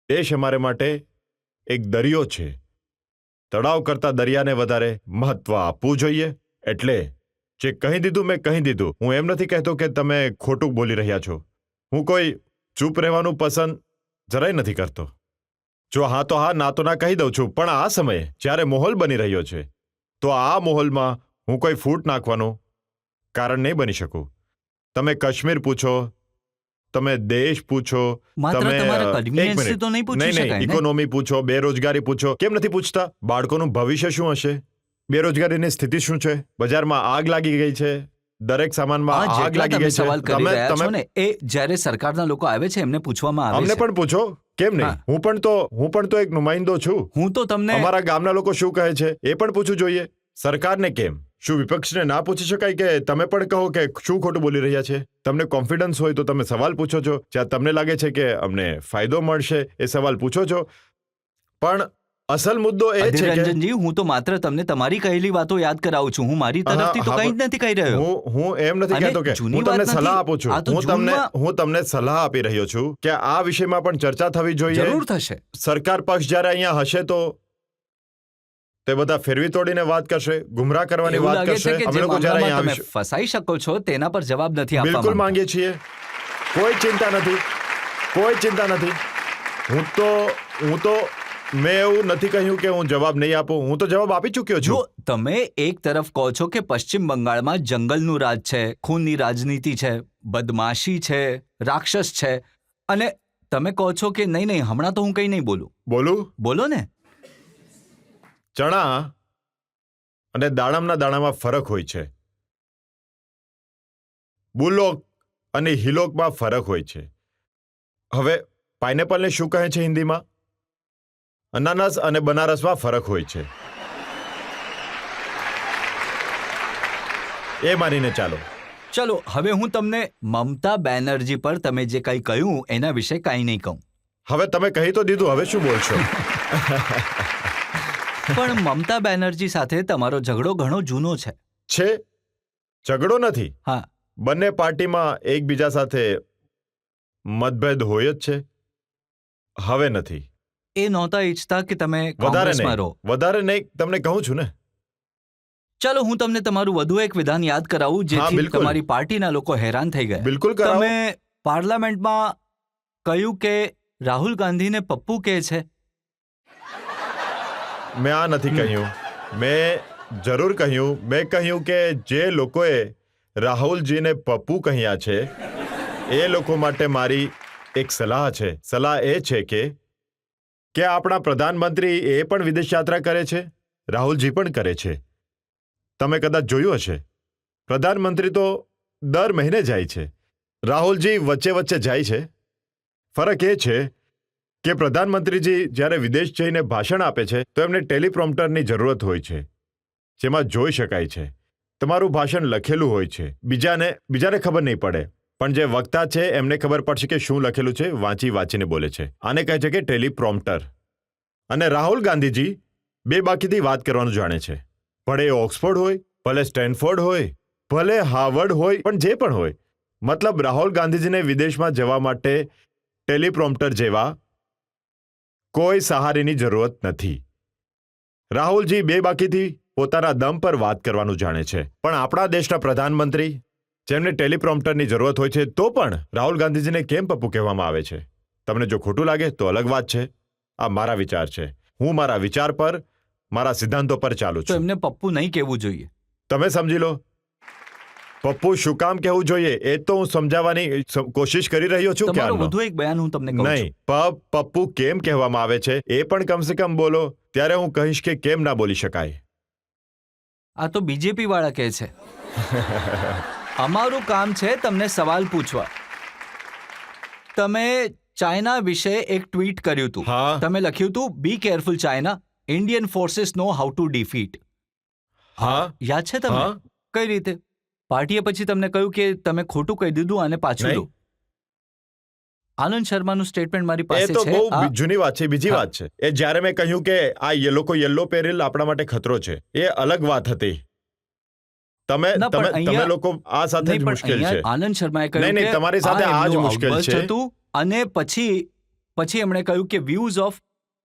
દેશ અમારે માટે એક દરિયો છે. તળાવ કરતાં દરિયાને વધારે મહત્વ આપવું જોઈએ. એટલે જે કહી દીધું મેં કહી દીધું. હું એમ નથી કહેતો કે તમે ખોટું બોલી રહ્યા છો. હું કોઈ ચૂપ રહેવાનું પસંદ જરાય નથી કરતો. જો હા તો હા, ના તો ના કહી દઉં છું. પણ આ સમયે જ્યારે માહોલ બની રહ્યો છે તો આ માહોલમાં હું કોઈ ફૂટ નાખવાનું કારણ નહીં બની શકું. તમે કાશ્મીર પૂછો, તમે દેશ પૂછો, માત્ર તમે તમારા એક convenience મિનિટ. તો નહીં પૂછી નહીં, શકાય ને? ઇકોનોમી પૂછો, બેરોજગારી પૂછો. કેમ નથી પૂછતા? બાળકોનું ભવિષ્ય શું હશે? બેરોજગારીની સ્થિતિ શું છે? બજારમાં આગ લાગી ગઈ છે, દરેક સામાનમાં આ આગ જેટલા લાગી તમે ગઈ છે. સવાલ કરી રહ્યા છો ને એ જ્યારે સરકારના લોકો આવે છે એમને પૂછવામાં આવે અમને છે. પણ પૂછો. કેમ નહીં? હા. હું પણ તો એક નુમાઇંદો છું. હું તો તમને અમારા ગામના લોકો શું કહે છે એ પણ પૂછવું જોઈએ. સરકારને કેમ? શું વિપક્ષને ના પૂછી શકાય કે તમે પણ કહો કે શું ખોટું બોલી રહ્યા છે? તમને કોન્ફિડન્સ હોય તો તમે સવાલ પૂછો છો. જ્યાં તમને લાગે છે કે અમને ફાયદો મળશે એ સવાલ પૂછો છો. પણ અસલ મુદ્દો એ છે અધીર કે રંજનજી, હું તો માત્ર તમને તમારી કહેલી વાતો યાદ કરાવું છું. હું મારી તરફથી તો હા, કંઈ જ નથી કહી રહ્યો. હું એમ નથી અને કહેતો કે જૂની હું તમને વાત નથી. સલાહ આપું છું. આ તો હું તમને સલાહ આપી રહ્યો છું કે આ વિષયમાં પણ ચર્ચા થવી જોઈએ. જરૂર થશે. સરકાર પક્ષ જ્યારે અહીંયા હશે તો તે બધા ફેરવી તોડીને વાત કરશે, ગુમરાહ કરવાની એવું વાત લાગે કરશે. છે કે અમે જે લોકો જ્યારે મામલામાં અહીંયા તમે આવીશું, ફસાઈ શકો છો તેના પર જવાબ નથી આપવા બિલકુલ માંગતા. માંગીએ છીએ. કોઈ ચિંતા નથી, કોઈ ચિંતા નથી. હું તો મેં એવું નથી કહ્યું કે હું જવાબ નહીં આપું. હું તો જવાબ આપી ચૂક્યો જો છું. તમે એક તરફ કહો છો કે પશ્ચિમ બંગાળમાં જંગલનું રાજ છે, ખૂનની રાજનીતિ છે, બદમાશી છે, રાક્ષસ છે, અને તમે કહો છો કે નહીં, હમણાં તો હું કંઈ નહીં બોલું. બોલો ને. ચણા અને દાડમના દાણામાં ફરક હોય છે. બુલોક અને હિલોકમાં ફરક હોય છે. હવે પાઇનેપલને શું કહે છે હિન્દીમાં? અનાનસ અને બનારસમાં ફરક હોય છે. એ માનીને ચાલો. ચલો હવે હું તમને મમતા બેનર્જી પર તમે જે કંઈ કહ્યું એના વિશે કાંઈ નહીં કહું. હવે તમે કહી તો દીધું, હવે શું બોલશો? પણ મમતા બેનર્જી સાથે તમારો ઝઘડો ઘણો જૂનો છે. ઝઘડો નથી. હા. બંને પાર્ટીમાં એકબીજા સાથે મતભેદ હોય જ છે. હવે નથી. એ નહોતા ઈચ્છતા કે તમે વધારે કોંગ્રેસમાં રહો. નહીં, તમને કહું છું ને. ચાલો હું તમને તમારું વધુ એક વિધાન યાદ કરાવું જેથી બિલકુલ. તમારી પાર્ટીના લોકો હેરાન થઈ ગયા. બિલકુલ કરાવો. તમે પાર્લામેન્ટમાં કહ્યું કે રાહુલ ગાંધીને પપ્પુ કહે છે. મેં આ નથી કહ્યું. મેં જરૂર કહ્યું. મેં કહ્યું કે જે લોકોએ રાહુલજીને પપ્પુ કહ્યા છે એ લોકો માટે મારી એક સલાહ છે. સલાહ એ છે કે આપણા પ્રધાનમંત્રી એ પણ વિદેશ યાત્રા કરે છે, રાહુલજી પણ કરે છે. તમે કદાચ જોયું હશે, પ્રધાનમંત્રી તો દર મહિને જાય છે, રાહુલજી વચ્ચે જાય છે. ફરક એ છે કે પ્રધાનમંત્રીજી જ્યારે વિદેશ જઈને ભાષણ આપે છે તો એમને ટેલિપ્રોમ્પ્ટરની જરૂરત હોય છે, જેમાં જોઈ શકાય છે. તમારું ભાષણ લખેલું હોય છે, બીજાને ખબર નહીં પડે. પણ જે વક્તા છે એમને ખબર પડશે કે શું લખેલું છે, વાંચીને બોલે છે. આને કહે છે કે ટેલિપ્રોમ્પ્ટર. અને રાહુલ ગાંધીજી બે બાકીથી વાત કરવાનું જાણે છે. ભલે એ ઓક્સફોર્ડ હોય, ભલે સ્ટેનફોર્ડ હોય, ભલે હાર્વર્ડ હોય, પણ જે પણ હોય, મતલબ રાહુલ ગાંધીજીને વિદેશમાં જવા માટે ટેલિપ્રોમ્પ્ટર જેવા કોઈ સહારીની જરૂરત નથી. રાહુલજી બે બાકીથી પોતાના દમ પર વાત કરવાનું જાણે છે. પણ આપણા દેશના પ્રધાનમંત્રી, જેમને ટેલિપ્રોમ્પ્ટરની જરૂરત હોય છે, તો પણ રાહુલ ગાંધીજીને કેમ પપ્પુ કહેવામાં આવે છે? તમને જો ખોટું લાગે તો અલગ વાત છે. આ મારા વિચાર છે. હું મારા વિચાર પર, મારા સિદ્ધાંતો પર ચાલું તો છું. એમને પપ્પુ નહીં કહેવું જોઈએ. તમે સમજી લો. પપ્પુ શું કામ કહેવું જોઈએ એ તો હું સમજાવવાની કોશિશ કરી રહ્યો છું. તમારું ક્યારનો. વધુ એક બયાન હું તમને કહું છું. નહીં, પપ્પુ કેમ કહેવામાં આવે છે એ પણ કમસે કમ બોલો, ત્યારે હું કહીશ કે કેમ ના બોલી શકાય. આ તો બીજેપી વાળા કહે છે. અમારું કામ છે તમને સવાલ પૂછવા. તમે ચાઇના વિશે એક ટ્વીટ કર્યું હતું. હા. તમે લખ્યું હતું, be careful China, Indian forces know how to defeat. હા. યાદ છે તમને? હા. કઈ રીતે? પાર્ટીએ પછી તમને કહ્યું કે તમે ખોટું કહી દીધું અને પાછું નહીં. લો. આનંદ શર્માનું સ્ટેટમેન્ટ મારી એ પાસે તો છે. બહુ જૂની વાત છે. બીજી હા. વાત છે એ જ્યારે મેં કહ્યું કે આ લોકો યલો પહેરેલ આપણા માટે ખતરો છે, એ અલગ વાત હતી. તમે ના, પણ તમે અહીંયા- લોકો આ સાથે નહીં, જ પણ મુશ્કેલ છે. અહીંયા આનંદ શર્માએ નહીં, કહ્યું નહીં, કે તમારી સાથે આ જ એમનું મુશ્કેલ outburst છે. હતું અને પછી એમણે કહ્યું કે views of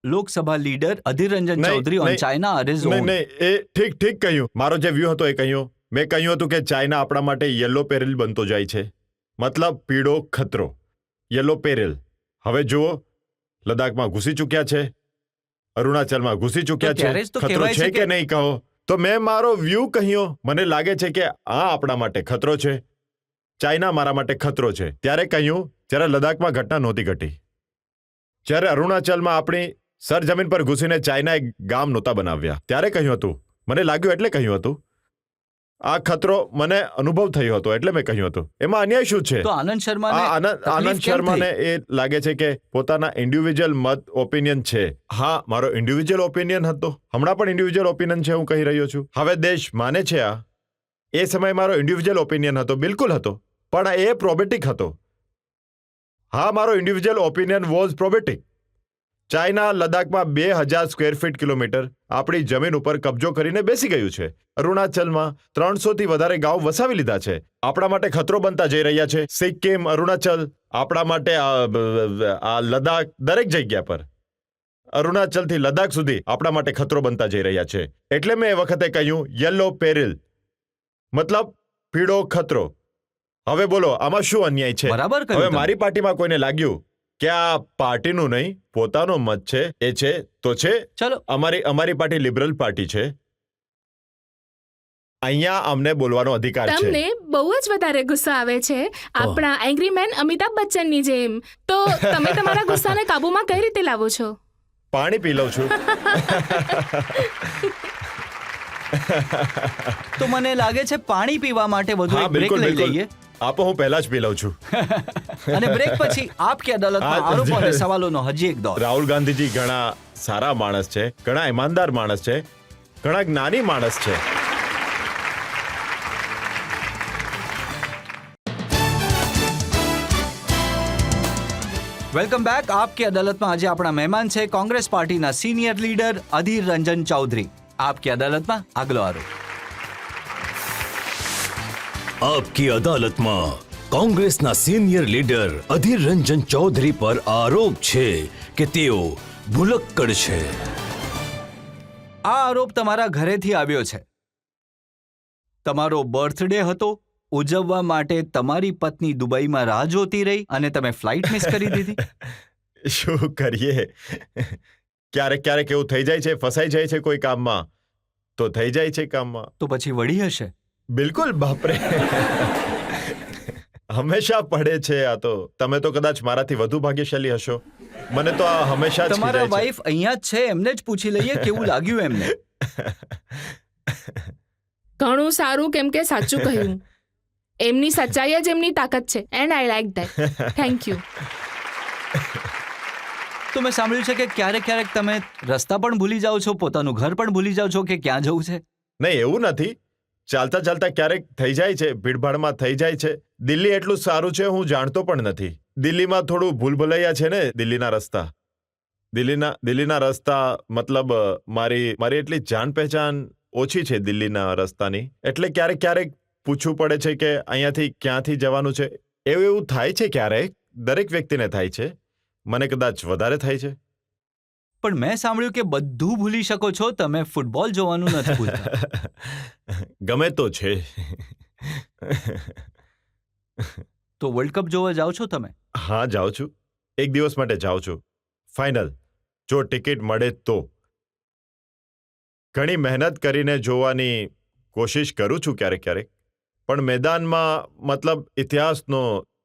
Lok Sabha leader Adhir Ranjan નહીં, ચૌધરી ઓન નહીં, ચાઇના આર ઇઝ નહીં, નહીં, એ ઠીક કહ્યું. મારો જે વ્યૂ હતો એ કહ્યું. મેં કહ્યું હતું કે ચાઇના આપણા માટે યલો પેરેલ બનતો જાય છે. મતલબ પીળો ખતરો, યલો પેરેલ. હવે જુઓ, લદ્દાખમાં ઘૂસી ચૂક્યા છે, અરુણાચલમાં ઘૂસી ચૂક્યા છે. ત્યારે જ તો ખતરો કહેવાય છે છે કે કે- નહીં કહો? તો મેં મારો વ્યૂ કહ્યો. મને લાગે છે કે આ આપણા માટે ખતરો છે, ચાઇના મારા માટે ખતરો છે. ત્યારે કહ્યું જ્યારે લદ્દાખમાં ઘટના નહોતી ઘટી, જ્યારે અરુણાચલમાં આપણી સરજમીન પર ઘૂસીને ચાઇનાએ ગામ નહોતા બનાવ્યા, ત્યારે કહ્યું હતું. મને લાગ્યું એટલે કહ્યું હતું. આ ખતરો મને અનુભવ થયો હતો એટલે મેં કહ્યું હતું. એમાં અન્યાય શું છે? તો આનંદ શર્માને આનંદ તકલીફ કેમ શર્માને થઈ? એ લાગે છે કે પોતાના ઇન્ડિવિજ્યુઅલ મત ઓપિનિયન છે. હા, મારો ઇન્ડિવિજ્યુઅલ ઓપિનિયન હતો, હમણાં પણ ઇન્ડિવિજ્યુઅલ ઓપિનિયન છે, હું કહી રહ્યો છું. હવે દેશ માને છે આ. એ સમયે મારો ઇન્ડિવિજ્યુઅલ ઓપિનિયન હતો, બિલકુલ હતો, પણ એ પ્રોબેટિક હતો. હા, મારો ઇન્ડિવિજ્યુઅલ ઓપિનિયન વોઝ પ્રોબેટિક. ચાઇના લદ્દાખમાં 2000 સ્ક્વેર ફીટ કિલોમીટર આપણી જમીન ઉપર કબજો કરીને બેસી ગયું છે. અરુણાચલમાં 300થી વધારે ગાંવ વસાવી લીધા છે. આપણા માટે ખતરો બનતા જઈ રહ્યા છે. સિક્કિમ, અરુણાચલ, આપણા માટે આ લદ્દાખ, દરેક જગ્યા પર અરુણાચલથી લદ્દાખ સુધી આપણા માટે ખતરો બનતા જઈ રહ્યા છે. એટલે મેં એ વખતે કહ્યું યલો પેરિલ, મતલબ પીળો ખતરો. હવે બોલો, આમાં શું અન્યાય છે? બરાબર કહ્યું હવે તમે. મારી પાર્ટીમાં કોઈને લાગ્યું કે આ પાર્ટીનું નહીં, પોતાનો મત છે, એ છે તો છે. ચલો, અમારી પાર્ટી લિબરલ પાર્ટી છે. અહીંયા અમને બોલવાનો અધિકાર છે. તમને બહુ જ વધારે ગુસ્સો આવે છે, આપણા એંગ્રી મેન અમિતાભ બચ્ચનની જેમ. તો તમે તમારા ગુસ્સાને કાબૂમાં કઈ રીતે લાવો છો? પાણી પી લઉં છું. તો મને લાગે છે પાણી પીવા માટે વધુ હા, એક બ્રેક બિલકુલ લઈ બિલકુલ. લઈએ આપો, હું પહેલા જ પી લઉં છું. અને બ્રેક પછી આપ કે અદાલતમાં આ- આરોપો અને સવાલોનો હજી એક દોર. રાહુલ ગાંધીજી ઘણા સારા માણસ છે, ઘણા ઈમાનદાર માણસ છે, ઘણા જ્ઞાની માણસ છે. Welcome back. આપ કે અદાલતમાં આજે આપણા મહેમાન છે કોંગ્રેસ પાર્ટીના સિનિયર લીડર અધીર રંજન ચૌધરી. આપ કે અદાલતમાં આગલો આરોપ. આપકી અદાલતમાં કોંગ્રેસના સિનિયર લીડર અધીર રંજન ચૌધરી પર આરોપ છે કે તેઓ ભુલક્કડ છે. આ આરોપ તમારા ઘરેથી આવ્યો છે. તમારો બર્થડે હતો, ઉજવવા માટે તમારી પત્ની દુબઈમાં રાહ જોતી રહી અને તમે ફ્લાઇટ મિસ કરી દીધી. શું કરીએ? ક્યારેક ક્યારેક એવું થઈ જાય છે, ફસાઈ જાય છે કોઈ કામમાં તો થઈ જાય છે કામમાં. તો પછી વળી હશે. બિલકુલ, બાપરે. હંમેશા પડે છે આ તો. તમે તો કદાચ મારાથી વધુ ભાગ્યશાળી હશો. મને તો આ હંમેશા જ તમારા ખીજાય છે. વાઈફ અહીંયા જ છે, એમને જ પૂછી લઈએ કેવું લાગ્યું એમને. ઘણું સારું, કેમ કે સાચું કહ્યું. એમની સચ્ચાઈ જ એમની તાકાત છે, and I like that. Thank you. તો મેં સાંભળ્યું છે કે ક્યારેક ક્યારેક તમે રસ્તા પણ ભૂલી જાઓ છો, પોતાનું ઘર પણ ભૂલી જાઓ છો કે ક્યાં જવું છે. નહીં, એવું નથી. ચાલતા ચાલતા ક્યારેક થઈ જાય છે, ભીડભાડમાં થઈ જાય છે. દિલ્હી એટલું સારું છે હું જાણતો પણ નથી. દિલ્હીમાં થોડું ભૂલભુલૈયા છે ને દિલ્હીના રસ્તા. દિલ્હીના રસ્તા મતલબ મારી એટલી જાણ પહેચાન ઓછી છે દિલ્હીના રસ્તાની, એટલે ક્યારેક ક્યારેક પૂછવું પડે છે કે અહીંયાથી ક્યાંથી જવાનું છે. એવું થાય છે ક્યારેક, દરેક વ્યક્તિને થાય છે, મને કદાચ વધારે થાય છે. પણ મેં સાંભળ્યું કે બધું ભૂલી શકો છો, તમે ફૂટબોલ જોવાનું નથી ભૂલતા. ગમે તો છે. તો વર્લ્ડ કપ જોવા જાઓ છો તમે? હા, જાઉં છું. એક દિવસ માટે જાઉં છું. ફાઇનલ, જો ટિકિટ મળે તો. ઘણી મહેનત કરીને જોવાની કોશિશ કરું છું ક્યારેક ક્યારેક, પણ મેદાનમાં મતલબ ઇતિહાસનો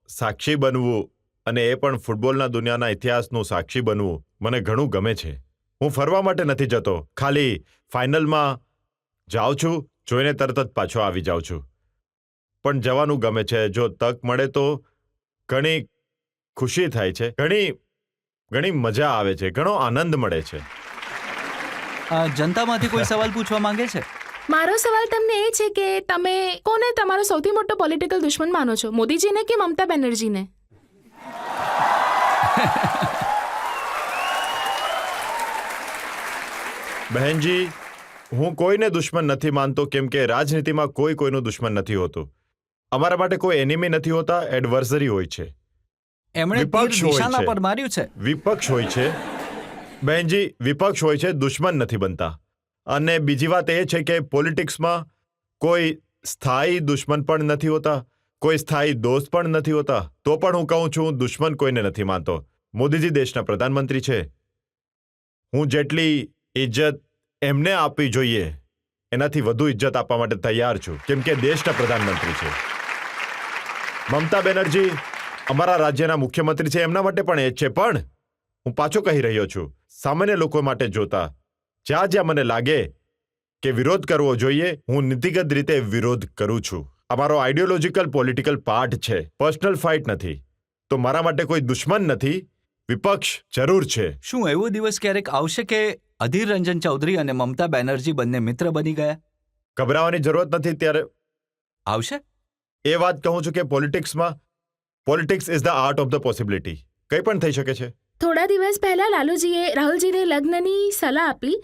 સાક્ષી બનવું, અને એ પણ ફૂટબોલના દુનિયાના ઇતિહાસનું સાક્ષી બનવું મને ઘણું ગમે છે. હું ફરવા માટે નથી જતો, ખાલી ફાઇનલમાં જાઉં છું, જોઈને તરત જ પાછો આવી જાઉં છું. પણ જવાનું ગમે છે. જો તક મળે તો ઘણી ખુશી થાય છે, ઘણી મજા આવે છે, ઘણો આનંદ મળે છે. જનતામાંથી કોઈ સવાલ પૂછવા માંગે છે? મારો સવાલ તમને એ છે કે તમે કોને તમારો સૌથી મોટો પોલિટિકલ દુશ્મન માનો છો, મોદીજીને કે મમતા બેનર્જીને? બહેનજી, હું કોઈને દુશ્મન નથી માનતો, કેમ કે રાજનીતિમાં કોઈનું દુશ્મન નથી હોતું. અમારા માટે કોઈ એનિમી નથી હોતા, એડવર્સરી હોય છે. એમણે વિપક્ષ તીર હોય નિશાના છે. પર માર્યું છે. વિપક્ષ હોય છે બહેનજી, વિપક્ષ હોય છે, દુશ્મન નથી બનતા. અને બીજી વાત એ છે કે પોલિટિક્સમાં કોઈ સ્થાયી દુશ્મન પણ નથી હોતા, કોઈ સ્થાયી દોસ્ત પણ નથી હોતા. તો પણ હું કહું છું, દુશ્મન કોઈને નથી માનતો. મોદીજી દેશના પ્રધાનમંત્રી છે. હું જેટલી ઇજ્જત એમને આપવી જોઈએ એનાથી વધુ ઇજ્જત આપવા માટે તૈયાર છું, કેમ કે દેશના પ્રધાનમંત્રી છે. મમતા બેનર્જી અમારા રાજ્યના મુખ્યમંત્રી છે, એમના માટે પણ એ જ છે. પણ હું પાછો કહી રહ્યો છું, સામાન્ય લોકો માટે જોતા જ્યાં મને લાગે કે વિરોધ કરવો જોઈએ, હું નીતિગત રીતે વિરોધ કરું છું. અમારો આઈડિયોલોજીકલ પોલિટિકલ પાર્ટ છે, પર્સનલ ફાઇટ નથી. તો મારા માટે કોઈ દુશ્મન નથી, વિપક્ષ જરૂર છે. શું એવો દિવસ ક્યારેક આવશે કે અધીર રંજન ચૌધરી અને મમતા બેનર્જી બંને મિત્ર બની ગયા? ગભરાવાની જરૂરત નથી. ત્યારે આવશે? એ વાત કહું છું કે politics is the art of the possibility. કંઈ પણ થઈ શકે છે. થોડા દિવસ પહેલા લાલુજીએ રાહુલજીને લગ્નની સલાહ આપી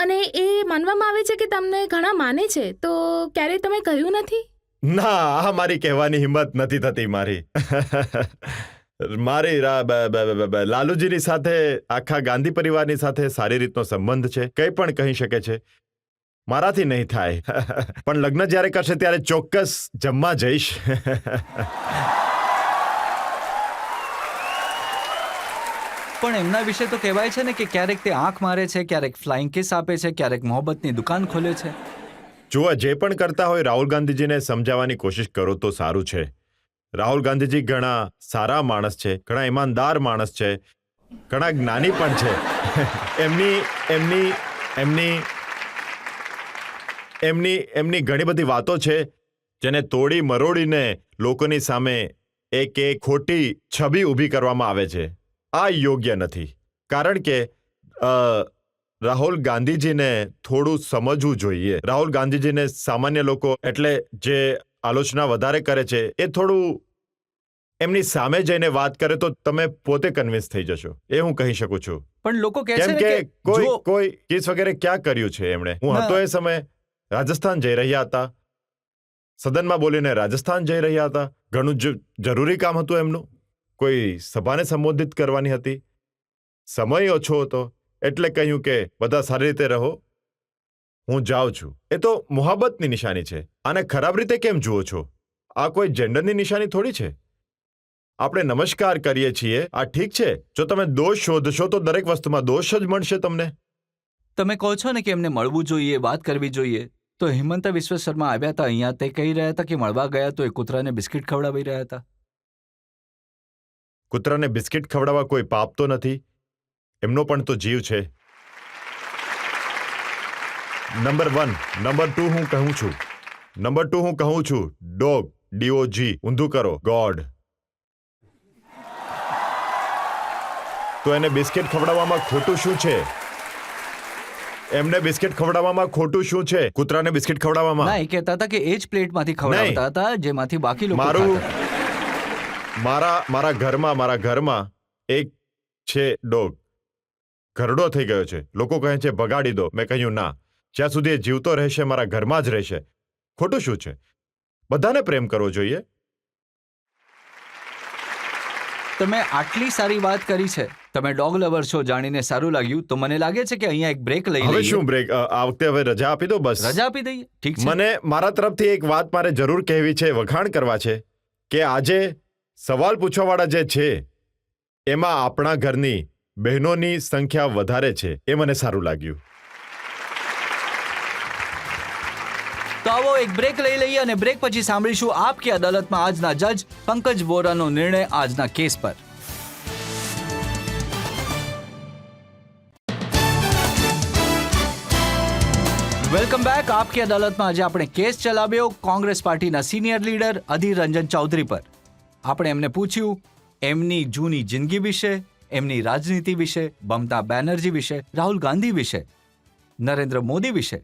અને એ માનવામાં આવે છે કે તમને ઘણા માને છે, તો ક્યારેય તમે કહ્યું નથી? ના, આ મારી કહેવાની હિંમત નથી થતી. લાલુજીની સાથે, આખા ગાંધી પરિવારની સાથે સારી રીતનો સંબંધ છે, કંઈ પણ કહી શકે છે. મારાથી નહીં થાય. પણ લગ્ન જ્યારે કરશે ત્યારે ચોક્કસ જમવા જઈશ. પણ એમના વિશે તો કહેવાય છે ને કે ક્યારેક તે આંખ મારે છે, ક્યારેક ફ્લાઇંગ કિસ આપે છે, ક્યારેક મોહબ્બતની દુકાન ખોલે છે. જુઓ, જે પણ કરતા હોય રાહુલ ગાંધીજીને સમજાવવાની કોશિશ કરો તો સારું છે. રાહુલ ગાંધીજી ઘણા સારા માણસ છે, ઘણા ઈમાનદાર માણસ છે, ઘણા જ્ઞાની પણ છે. એમની ઘણી બધી વાતો છે જેને તોડી મરોડીને લોકોની સામે એક ખોટી છબી ઊભી કરવામાં આવે છે. આ યોગ્ય નથી. કારણ કે રાહુલ ગાંધીજીને થોડું સમજવું જોઈએ. રાહુલ ગાંધીજીને સામાન્ય લોકો એટલે જે આલોચના વધારે કરે છે એ થોડું એમની સામે જઈને વાત કરે તો તમે પોતે કન્વિન્સ થઈ જશો, એ હું કહી શકું છું. પણ લોકો કહે છે કેમ ને કે કે કોઈ કેસ વગેરે ક્યાં કર્યું છે એમણે? હું હતો એ સમયે રાજસ્થાન જઈ રહ્યા હતા, સદનમાં બોલીને રાજસ્થાન જઈ રહ્યા હતા. ઘણું જરૂરી કામ હતું એમનું, કોઈ સભાને સંબોધિત કરવાની હતી, સમય ઓછો હતો, એટલે કહ્યું કે બધા સારી રીતે રહો, હું જાઉં છું. એ તો મોહબ્બતની નિશાની છે. આને ખરાબ રીતે કેમ જુઓ છો? આ કોઈ જેન્ડરની નિશાની થોડી છે. આપણે નમસ્કાર કરીએ છીએ, આ ઠીક છે. જો તમે દોષ શોધશો તો દરેક વસ્તુમાં દોષ જ મળશે તમને. તમે કહો છો ને કે એમને મળવું જોઈએ, વાત કરવી જોઈએ, તો હિમંત વિશ્વ શર્મા આવ્યા હતા અહીંયા, તે કહી રહ્યા હતા કે મળવા ગયા તો એ કૂતરાને બિસ્કિટ ખવડાવી રહ્યા હતા. કૂતરાને બિસ્કિટ ખવડાવવા કોઈ પાપ તો નથી, એમનો પણ તો જીવ છે. નંબર 1. નંબર 2 હું કહું છું ડોગ, DOG, ઊંધું કરો, ગોડ. તો એને બિસ્કિટ ખવડાવવામાં ખોટું શું છે? એમને બિસ્કિટ ખવડાવવામાં ખોટું શું છે? કૂતરાને બિસ્કિટ ના ખવડાવવામાં એ કહેતા હતા કે એ જ પ્લેટમાંથી ખવડાવતા હતા જેમાંથી બાકી લોકો મારું ખાતા હતા. મારા ઘરમાં એક છે ડોગ, ઘરડો થઈ ગયો છે. લોકો કહે છે ભગાડી દો. મેં કહ્યું ના, જ્યાં સુધી એ જીવતો રહેશે મારા ઘરમાં જ રહેશે. ખોટું શું છે? બધાને પ્રેમ કરવો જોઈએ. તમે આટલી સારી વાત કરી છે, તમે ડોગ લવર છો જાણીને સારું લાગ્યું. તો મને લાગે છે કે અહીંયા એક બ્રેક લઈ હવે લઈએ. શું બ્રેક? આ વખતે હવે રજા આપી દો બસ. રજા આપી દઈએ, ઠીક છે. મને મારા તરફથી એક વાત મારે જરૂર કહેવી છે, વખાણ કરવા છે કે આજે સવાલ પૂછવાવાળા જે છે એમાં આપણા ઘરની બહેનોની સંખ્યા વધારે છે. એ મને સારું લાગ્યું. તો આવો એક બ્રેક લઈ લઈએ અને બ્રેક પછી સાંભળીશું આપ કી અદાલતમાં આજના જજ પંકજ વોરાનો નિર્ણય આજના કેસ પર. Welcome back. આપ કી અદાલતમાં આજે આપણે કેસ ચલાવ્યો કોંગ્રેસ પાર્ટીના સિનિયર લીડર અધીર રંજન ચૌધરી પર. આપણે એમને પૂછ્યું એમની જૂની જિંદગી વિશે, એમની રાજનીતિ વિશે, મમતા બેનર્જી વિશે, રાહુલ ગાંધી વિશે, નરેન્દ્ર મોદી વિશે.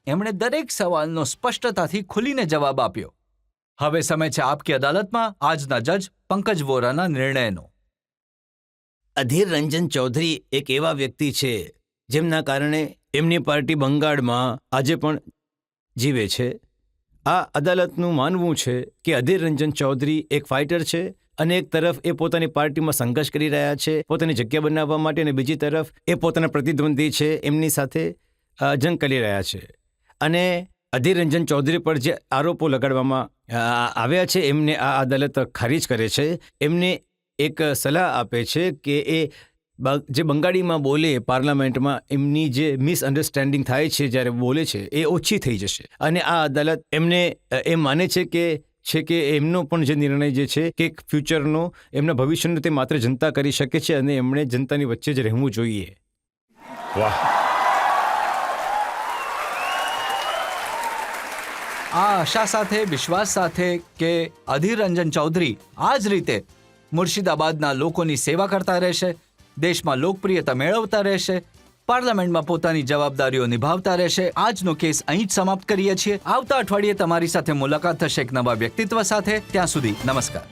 એમણે દરેક સવાલનો સ્પષ્ટતાથી ખુલીને જવાબ આપ્યો. હવે સમય છે આપકી અદાલતમાં આજના જજ પંકજ વોરાના નિર્ણયનો. અધીર રંજન ચૌધરી એક એવા વ્યક્તિ છે જેમના કારણે એમની પાર્ટી બંગાળમાં આજે પણ જીવે છે. આ અદાલતનું માનવું છે કે અધીર રંજન ચૌધરી એક ફાઇટર છે અને એક તરફ એ પોતાની પાર્ટીમાં સંઘર્ષ કરી રહ્યા છે પોતાની જગ્યા બનાવવા માટે, અને બીજી તરફ એ પોતાના પ્રતિદ્વંદી છે એમની સાથે જંગ કરી રહ્યા છે. અને અધીર રંજન ચૌધરી પર જે આરોપો લગાડવામાં આવ્યા છે એમને આ અદાલત ખારીજ કરે છે. એમને એક સલાહ આપે છે કે એ જે બંગાળીમાં બોલે પાર્લામેન્ટમાં એમની જે મિસઅન્ડરસ્ટેન્ડિંગ થાય છે જ્યારે બોલે છે એ ઓછી થઈ જશે. અને આ અદાલત એમને એમ માને છે કે એમનો પણ જે નિર્ણય જે છે કે ફ્યુચરનો એમના ભવિષ્યનો તે માત્ર જનતા કરી શકે છે અને એમણે જનતાની વચ્ચે જ રહેવું જોઈએ. વાહ! આ આશા સાથે, વિશ્વાસ સાથે કે અધીર રંજન ચૌધરી આ જ રીતે મુર્શિદાબાદના લોકોની સેવા કરતા રહેશે, દેશમાં લોકપ્રિયતા મેળવતા રહેશે, પાર્લામેન્ટમાં પોતાની જવાબદારીઓ નિભાવતા રહેશે. આજનો કેસ અહીં જ સમાપ્ત કરીએ છીએ. આવતા અઠવાડિયે તમારી સાથે મુલાકાત થશે એક નવા વ્યક્તિત્વ સાથે. ત્યાં સુધી નમસ્કાર.